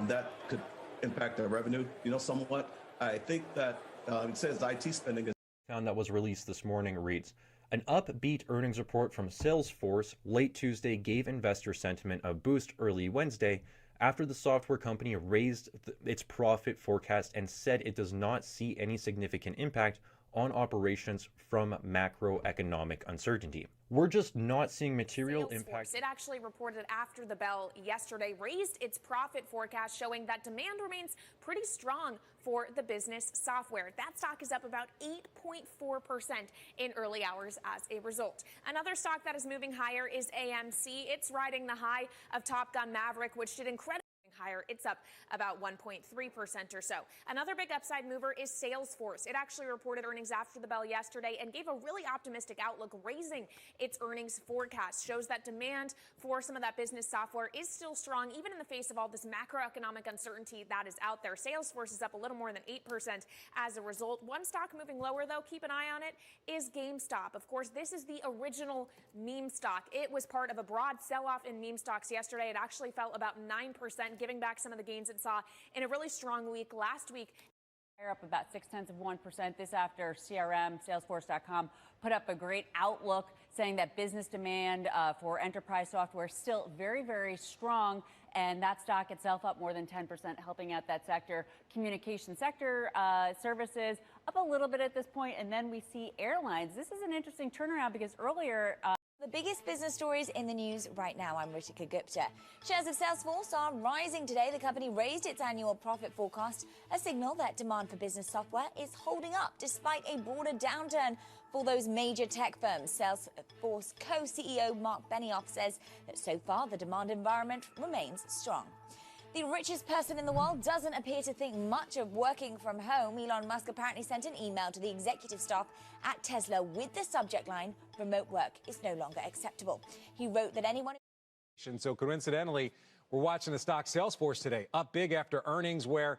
that could impact their revenue, somewhat. I think that it says IT spending is... That was released this morning reads, an upbeat earnings report from Salesforce late Tuesday gave investor sentiment a boost early Wednesday after the software company raised its profit forecast and said it does not see any significant impact on operations from macroeconomic uncertainty. we're just not seeing material Salesforce, impact. it actually reported after the bell yesterday, raised its profit forecast, showing that demand remains pretty strong for the business software. That stock is up about 8.4% in early hours as a result. Another stock that is moving higher is AMC. It's riding the high of Top Gun Maverick, which did incredibly higher. It's up about 1.3% or so. Another big upside mover is Salesforce. It actually reported earnings after the bell yesterday and gave a really optimistic outlook, raising its earnings forecast. Shows that demand for some of that business software is still strong, even in the face of all this macroeconomic uncertainty that is out there. Salesforce is up a little more than 8% as a result. One stock moving lower, though, keep an eye on it, is GameStop. Of course, this is the original meme stock. It was part of a broad sell-off in meme stocks yesterday. It actually fell about 9%, giving back some of the gains it saw in a really strong week last week. Up about 0.6%. This after CRM, Salesforce.com, put up a great outlook saying that business demand for enterprise software is still very, very strong. And that stock itself up more than 10%, helping out that sector. Communication sector services up a little bit at this point. And then we see airlines. This is an interesting turnaround because earlier... The biggest business stories in the news right now. I'm Ritika Gupta. Shares of Salesforce are rising today. The company raised its annual profit forecast, a signal that demand for business software is holding up despite a broader downturn for those major tech firms. Salesforce co-CEO Mark Benioff says that so far the demand environment remains strong. The richest person in the world doesn't appear to think much of working from home. Elon Musk apparently sent an email to the executive staff at Tesla with the subject line, "Remote work is no longer acceptable." He wrote that anyone... So coincidentally, we're watching the stock Salesforce today, up big after earnings where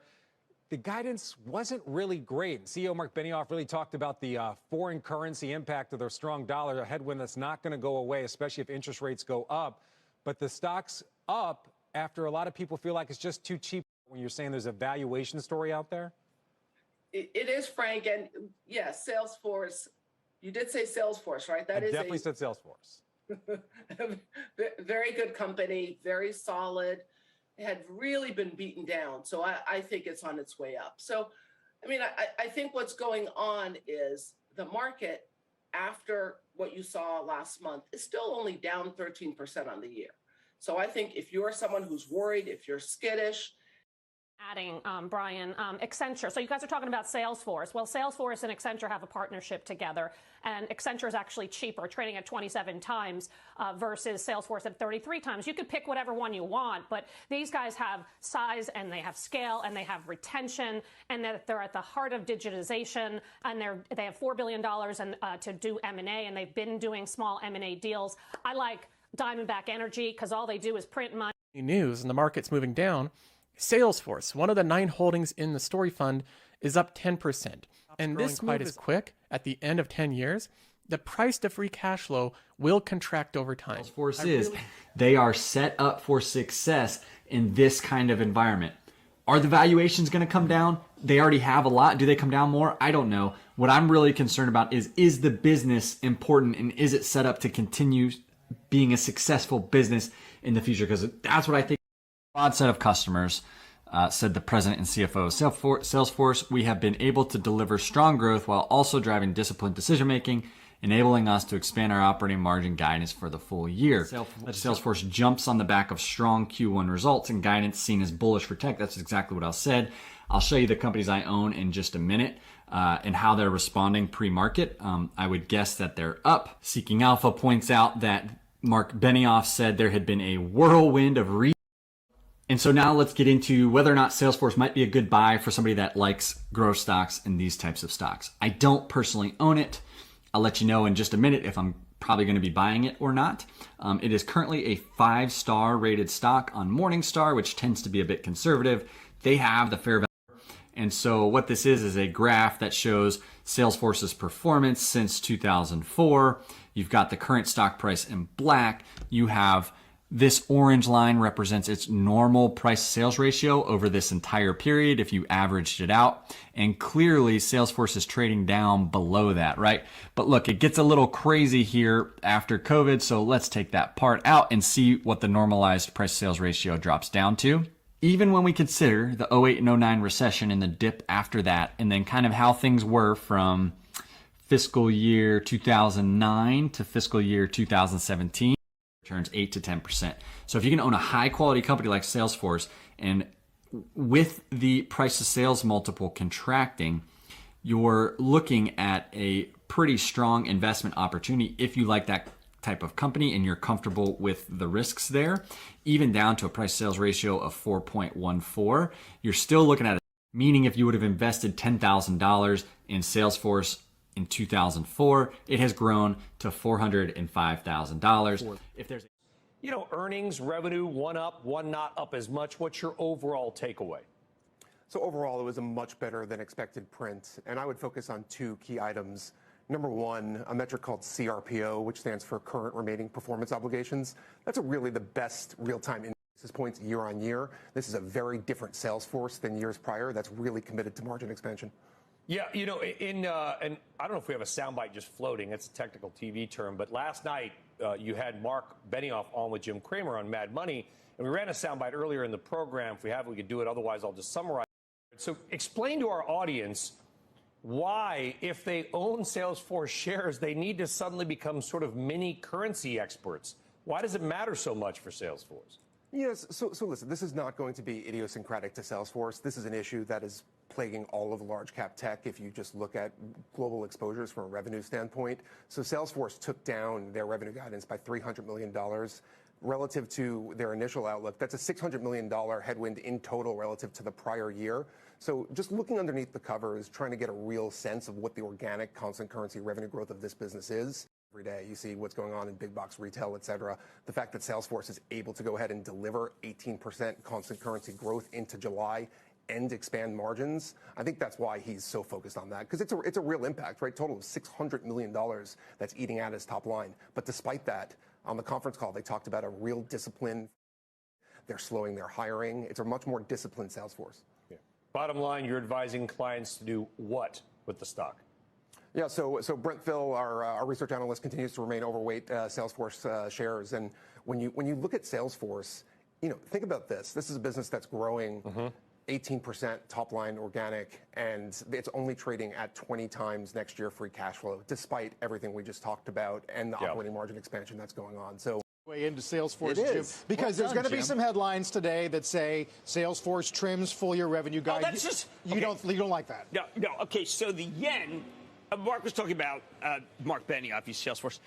the guidance wasn't really great. CEO Mark Benioff really talked about the foreign currency impact of their strong dollar, a headwind that's not going to go away, especially if interest rates go up. But the stock's up after a lot of people feel like it's just too cheap when you're saying there's a valuation story out there? It is, Frank. And yes, Salesforce, you did say Salesforce, right? I definitely said Salesforce. Very good company, very solid. It had really been beaten down. So I think it's on its way up. So, I mean, I think what's going on is the market, after what you saw last month, is still only down 13% on the year. So I think if you're someone who's worried, if you're skittish. Adding, Brian, Accenture. So you guys are talking about Salesforce. Well, Salesforce and Accenture have a partnership together, and Accenture is actually cheaper, trading at 27 times versus Salesforce at 33 times. You could pick whatever one you want, but these guys have size and they have scale and they have retention, and they're at the heart of digitization, and they have $4 billion to do M&A, and they've been doing small M&A deals. I like Diamondback Energy because all they do is print money. News and the market's moving down. Salesforce, one of the 9 holdings in the Story Fund, is up 10%. And this move is quick. At the end of 10 years, the price to free cash flow will contract over time. Salesforce they are set up for success in this kind of environment. Are the valuations going to come down? They already have a lot. Do they come down more? I don't know. What I'm really concerned about is the business important, and is it set up to continue being a successful business in the future? Because that's what I think. Broad set of customers, said the president and CFO of Salesforce. We have been able to deliver strong growth while also driving disciplined decision making, enabling us to expand our operating margin guidance for the full year. Salesforce jumps on the back of strong Q1 results and guidance seen as bullish for tech. That's exactly what I said. I'll show you the companies I own in just a minute. And how they're responding pre-market. I would guess that they're up. Seeking Alpha points out that Mark Benioff said there had been a whirlwind of And so now let's get into whether or not Salesforce might be a good buy for somebody that likes growth stocks and these types of stocks. I don't personally own it. I'll let you know in just a minute if I'm probably going to be buying it or not. It is currently a 5-star rated stock on Morningstar, which tends to be a bit conservative. They have the fair value. And so what this is a graph that shows Salesforce's performance since 2004. You've got the current stock price in black. You have this orange line represents its normal price sales ratio over this entire period if you averaged it out. And clearly Salesforce is trading down below that, right? But look, it gets a little crazy here after COVID. So let's take that part out and see what the normalized price sales ratio drops down to. Even when we consider the 08 and 09 recession and the dip after that, and then kind of how things were from fiscal year 2009 to fiscal year 2017, returns 8 to 10%. So if you can own a high quality company like Salesforce, and with the price to sales multiple contracting, you're looking at a pretty strong investment opportunity if you like that type of company and you're comfortable with the risks there. Even down to a price sales ratio of 4.14, you're still looking at it. Meaning if you would have invested $10,000 in Salesforce in 2004, it has grown to $405,000. If there's earnings, revenue, one up, one not up as much. What's your overall takeaway? So overall, it was a much better than expected print, and I would focus on two key items. Number one, a metric called CRPO, which stands for Current Remaining Performance Obligations. That's really the best real-time basis points year on year. This is a very different Salesforce than years prior. That's really committed to margin expansion. Yeah, and I don't know if we have a soundbite just floating. It's a technical TV term, but last night you had Mark Benioff on with Jim Cramer on Mad Money, and we ran a soundbite earlier in the program. If we have, we could do it. Otherwise, I'll just summarize. So explain to our audience why, if they own Salesforce shares, they need to suddenly become sort of mini currency experts. Why does it matter so much for Salesforce? Yes, so listen, this is not going to be idiosyncratic to Salesforce. This is an issue that is plaguing all of large cap tech if you just look at global exposures from a revenue standpoint. So Salesforce took down their revenue guidance by $300 million relative to their initial outlook. That's a $600 million headwind in total relative to the prior year. So just looking underneath the covers, trying to get a real sense of what the organic constant currency revenue growth of this business is. Every day you see what's going on in big box retail, et cetera. The fact that Salesforce is able to go ahead and deliver 18% constant currency growth into July and expand margins, I think that's why he's so focused on that, because it's a real impact, right? Total of $600 million that's eating at his top line. But despite that, on the conference call, they talked about a real discipline. They're slowing their hiring. It's a much more disciplined Salesforce. Yeah. Bottom line, you're advising clients to do what with the stock? Yeah, so Brent Thill, our research analyst, continues to remain overweight Salesforce shares. And when you look at Salesforce, think about this. This is a business that's growing 18% top line organic, and it's only trading at 20 times next year free cash flow, despite everything we just talked about and the operating margin expansion that's going on. So way into Salesforce, Jim, because there's going to be some headlines today that say Salesforce trims full year revenue guide. That's just you don't like that. No. Okay, so the yen. Mark was talking about Mark Benioff, he's Salesforce.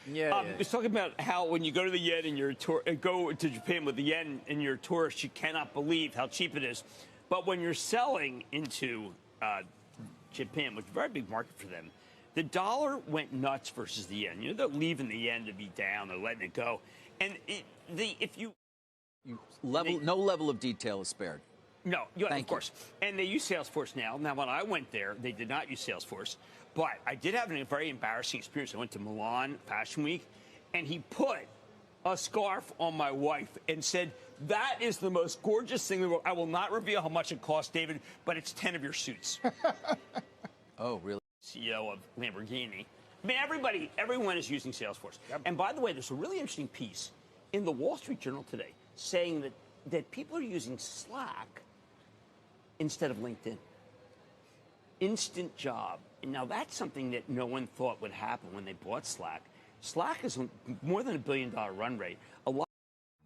Was talking about how when you go to the yen and you're go to Japan with the yen and you're a tourist, you cannot believe how cheap it is. But when you're selling into Japan, which is a very big market for them, the dollar went nuts versus the yen. They're leaving the yen to be down, they're letting it go, and no level of detail is spared. No, of course. And they use Salesforce now. Now, when I went there, they did not use Salesforce. But I did have a very embarrassing experience. I went to Milan Fashion Week, and he put a scarf on my wife and said, "That is the most gorgeous thing in the world. I will not reveal how much it cost, David, but it's 10 of your suits." Oh, really? CEO of Lamborghini. I mean, everyone is using Salesforce. Yep. And by the way, there's a really interesting piece in the Wall Street Journal today saying that people are using Slack instead of LinkedIn. Instant job. And now that's something that no one thought would happen when they bought Slack. Slack is more than $1 billion run rate.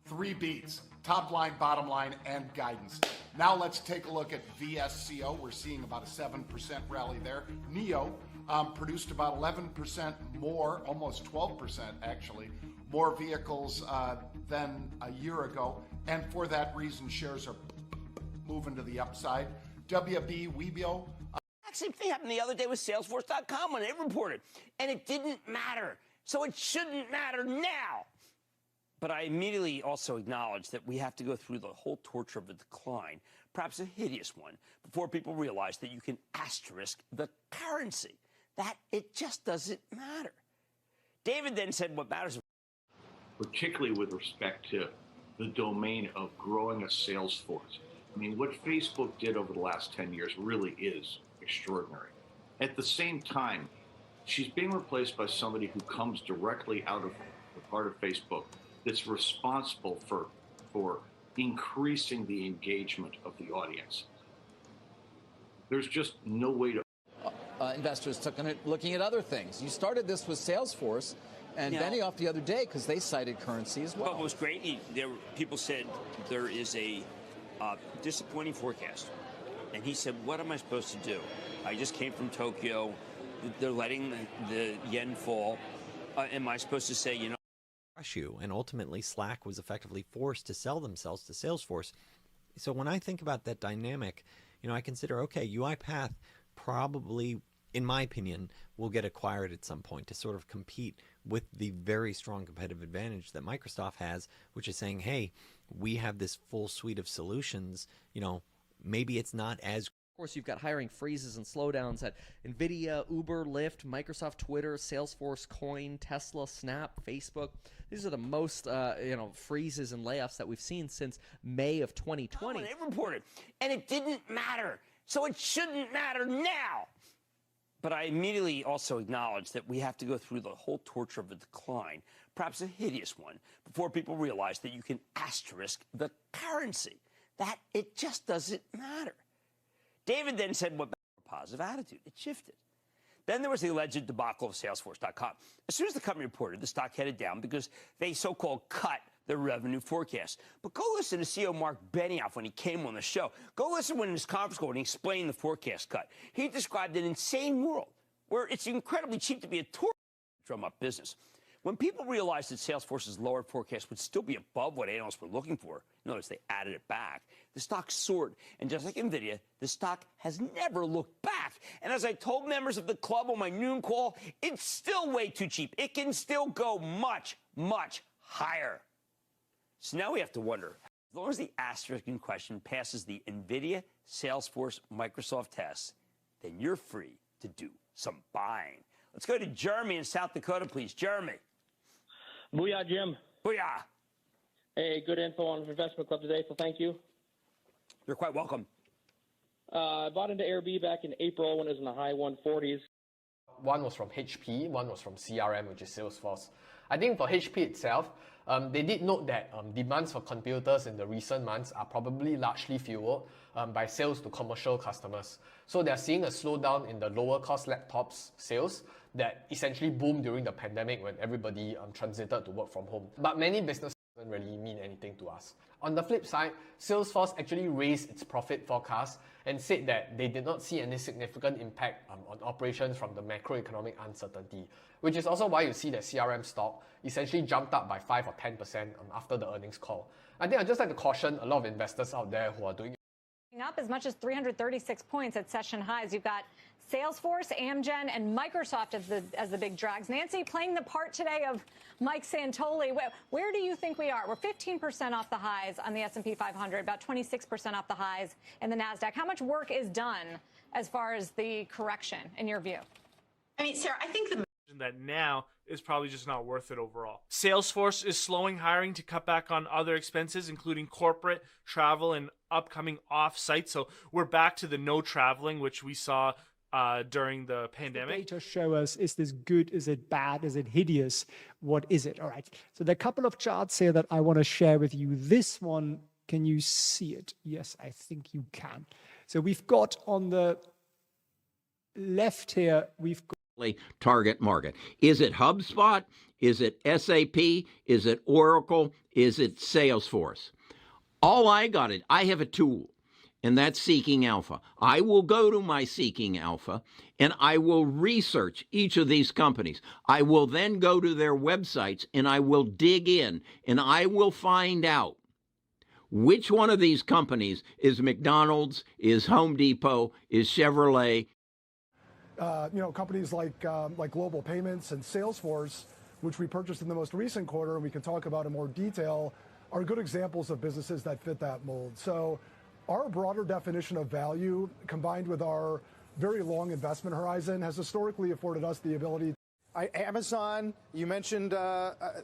Three beats: top line, bottom line, and guidance. Now let's take a look at VSCO. We're seeing about a 7% rally there. NEO produced about 11% more, almost 12% actually, more vehicles than a year ago. And for that reason, shares are moving to the upside. WB, Weebio. Same thing happened the other day with Salesforce.com when it reported, and it didn't matter. So it shouldn't matter now. But I immediately also acknowledge that we have to go through the whole torture of a decline, perhaps a hideous one, before people realize that you can asterisk the currency, that it just doesn't matter. David then said what matters. Particularly with respect to the domain of growing a sales force. I mean, what Facebook did over the last 10 years really is extraordinary. At the same time, she's being replaced by somebody who comes directly out of the part of Facebook that's responsible for increasing the engagement of the audience. There's just no way to... investors looking at other things. You started this with Salesforce and Benioff the other day because they cited currency as well. What was great, people said there is a disappointing forecast. And he said, what am I supposed to do? I just came from Tokyo. They're letting the yen fall. Am I supposed to say, issue? And ultimately, Slack was effectively forced to sell themselves to Salesforce. So when I think about that dynamic, I consider, okay, UiPath probably, in my opinion, will get acquired at some point to sort of compete with the very strong competitive advantage that Microsoft has, which is saying, hey, we have this full suite of solutions. Maybe it's not as... Of course, you've got hiring freezes and slowdowns at NVIDIA, Uber, Lyft, Microsoft, Twitter, Salesforce, Coin, Tesla, Snap, Facebook. These are the most, freezes and layoffs that we've seen since May of 2020. They reported, and it didn't matter, so it shouldn't matter now. But I immediately also acknowledge that we have to go through the whole torture of a decline, perhaps a hideous one, before people realize that you can asterisk the currency, that it just doesn't matter. David then said, what about a positive attitude? It shifted. Then there was the alleged debacle of Salesforce.com. As soon as the company reported, the stock headed down because they so-called cut their revenue forecast. But go listen to CEO Mark Benioff when he came on the show. Go listen when in his conference call when he explained the forecast cut. He described an insane world where it's incredibly cheap to be a tourist drum up business. When people realized that Salesforce's lower forecast would still be above what analysts were looking for, notice they added it back, the stock soared. And just like NVIDIA, the stock has never looked back. And as I told members of the club on my noon call, it's still way too cheap. It can still go much, much higher. So now we have to wonder, as long as the asterisk in question passes the NVIDIA, Salesforce, Microsoft tests, then you're free to do some buying. Let's go to Jeremy in South Dakota, please. Jeremy. Booyah, Jim. Booyah. Hey, good info on the investment club today, so thank you. You're quite welcome. I bought into AirB back in April when it was in the high 140s. One was from HP, one was from CRM, which is Salesforce. I think for HP itself, they did note that demands for computers in the recent months are probably largely fueled by sales to commercial customers. So they're seeing a slowdown in the lower cost laptops sales that essentially boomed during the pandemic when everybody transited to work from home. But many businesses doesn't really mean anything to us. On the flip side, Salesforce actually raised its profit forecast and said that they did not see any significant impact on operations from the macroeconomic uncertainty, which is also why you see that CRM stock essentially jumped up by 5 or 10% after the earnings call. I think I'd just like to caution a lot of investors out there who are doing up as much as 336 points at session highs. You've got Salesforce, Amgen, and Microsoft as the big drags. Nancy, playing the part today of Mike Santoli, where do you think we are? We're 15% off the highs on the S&P 500, about 26% off the highs in the Nasdaq. How much work is done as far as the correction, in your view? I mean, Sarah, I think that now is probably just not worth it overall. Salesforce is slowing hiring to cut back on other expenses, including corporate, travel, and upcoming off-site. So we're back to the no traveling, which we saw during the pandemic. Data show us, is this good, is it bad, is it hideous, what is it? All right, so there are a couple of charts here that I want to share with you. This one, can you see it? Yes, I think you can. So we've got on the left here, we've got target market. Is it HubSpot? Is it SAP? Is it Oracle? Is it Salesforce? All I have a tool, and that's Seeking Alpha. I will go to my Seeking Alpha, and I will research each of these companies. I will then go to their websites, and I will dig in, and I will find out which one of these companies is McDonald's, is Home Depot, is Chevrolet. Companies like Global Payments and Salesforce, which we purchased in the most recent quarter, and we can talk about in more detail, are good examples of businesses that fit that mold. So our broader definition of value, combined with our very long investment horizon, has historically afforded us the ability. Amazon, you mentioned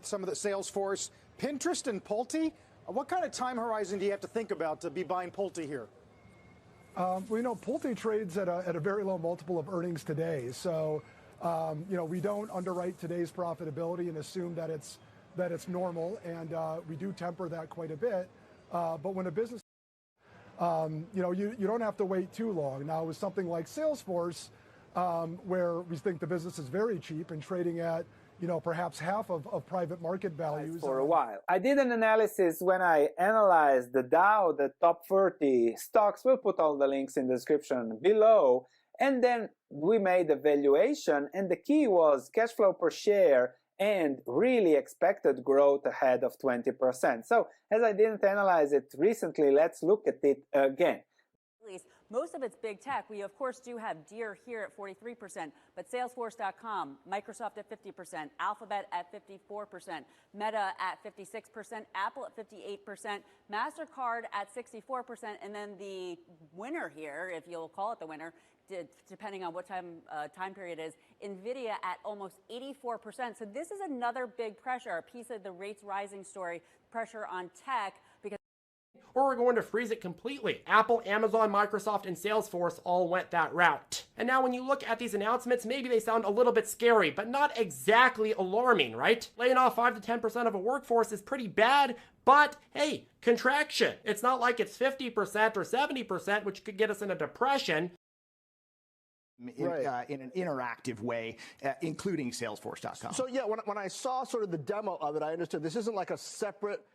some of the Salesforce, Pinterest and Pulte. What kind of time horizon do you have to think about to be buying Pulte here? Pulte trades at a very low multiple of earnings today. So, we don't underwrite today's profitability and assume that it's normal, and we do temper that quite a bit. But when a business, you don't have to wait too long. Now, with something like Salesforce, where we think the business is very cheap and trading at, perhaps half of private market values. For a while. I did an analysis when I analyzed the Dow, the top 30 stocks. We'll put all the links in the description below. And then we made a valuation, and the key was cash flow per share and really expected growth ahead of 20%. So as I didn't analyze it recently, let's look at it again. Most of it's big tech. We, of course, do have Deere here at 43%, but Salesforce.com, Microsoft at 50%, Alphabet at 54%, Meta at 56%, Apple at 58%, MasterCard at 64%, and then the winner here, if you'll call it the winner, depending on what time period it is, NVIDIA at almost 84%. So this is another big pressure, a piece of the rates rising story, pressure on tech, because or we're going to freeze it completely. Apple, Amazon, Microsoft, and Salesforce all went that route. And now when you look at these announcements, maybe they sound a little bit scary, but not exactly alarming, right? Laying off 5 to 10% of a workforce is pretty bad, but hey, contraction. It's not like it's 50% or 70%, which could get us in a depression. In an interactive way, including Salesforce.com. So yeah, when I saw sort of the demo of it, I understood this isn't like a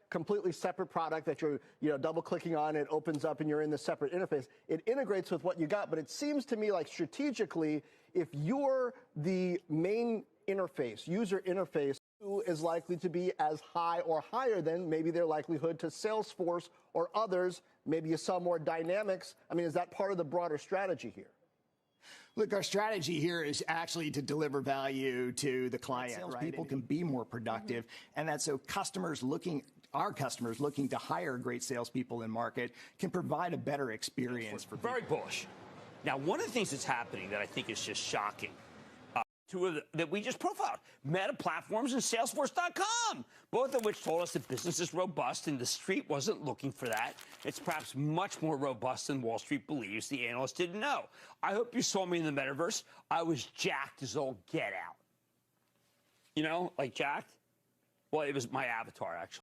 completely separate product that you're double clicking on, it opens up and you're in the separate interface. It integrates with what you got, but it seems to me like strategically, if you're the main interface, user interface, who is likely to be as high or higher than maybe their likelihood to Salesforce or others, maybe you saw more dynamics. I mean, is that part of the broader strategy here? Look, our strategy here is actually to deliver value to the client. Salespeople can be more productive, and that's so our customers looking to hire great salespeople in market can provide a better experience for people. Very bullish. Now, one of the things that's happening that I think is just shocking, that we just profiled, Meta Platforms and Salesforce.com, both of which told us that business is robust and the street wasn't looking for that. It's perhaps much more robust than Wall Street believes. The analysts didn't know. I hope you saw me in the metaverse. I was jacked as all get out. Like jacked? Well, it was my avatar, actually.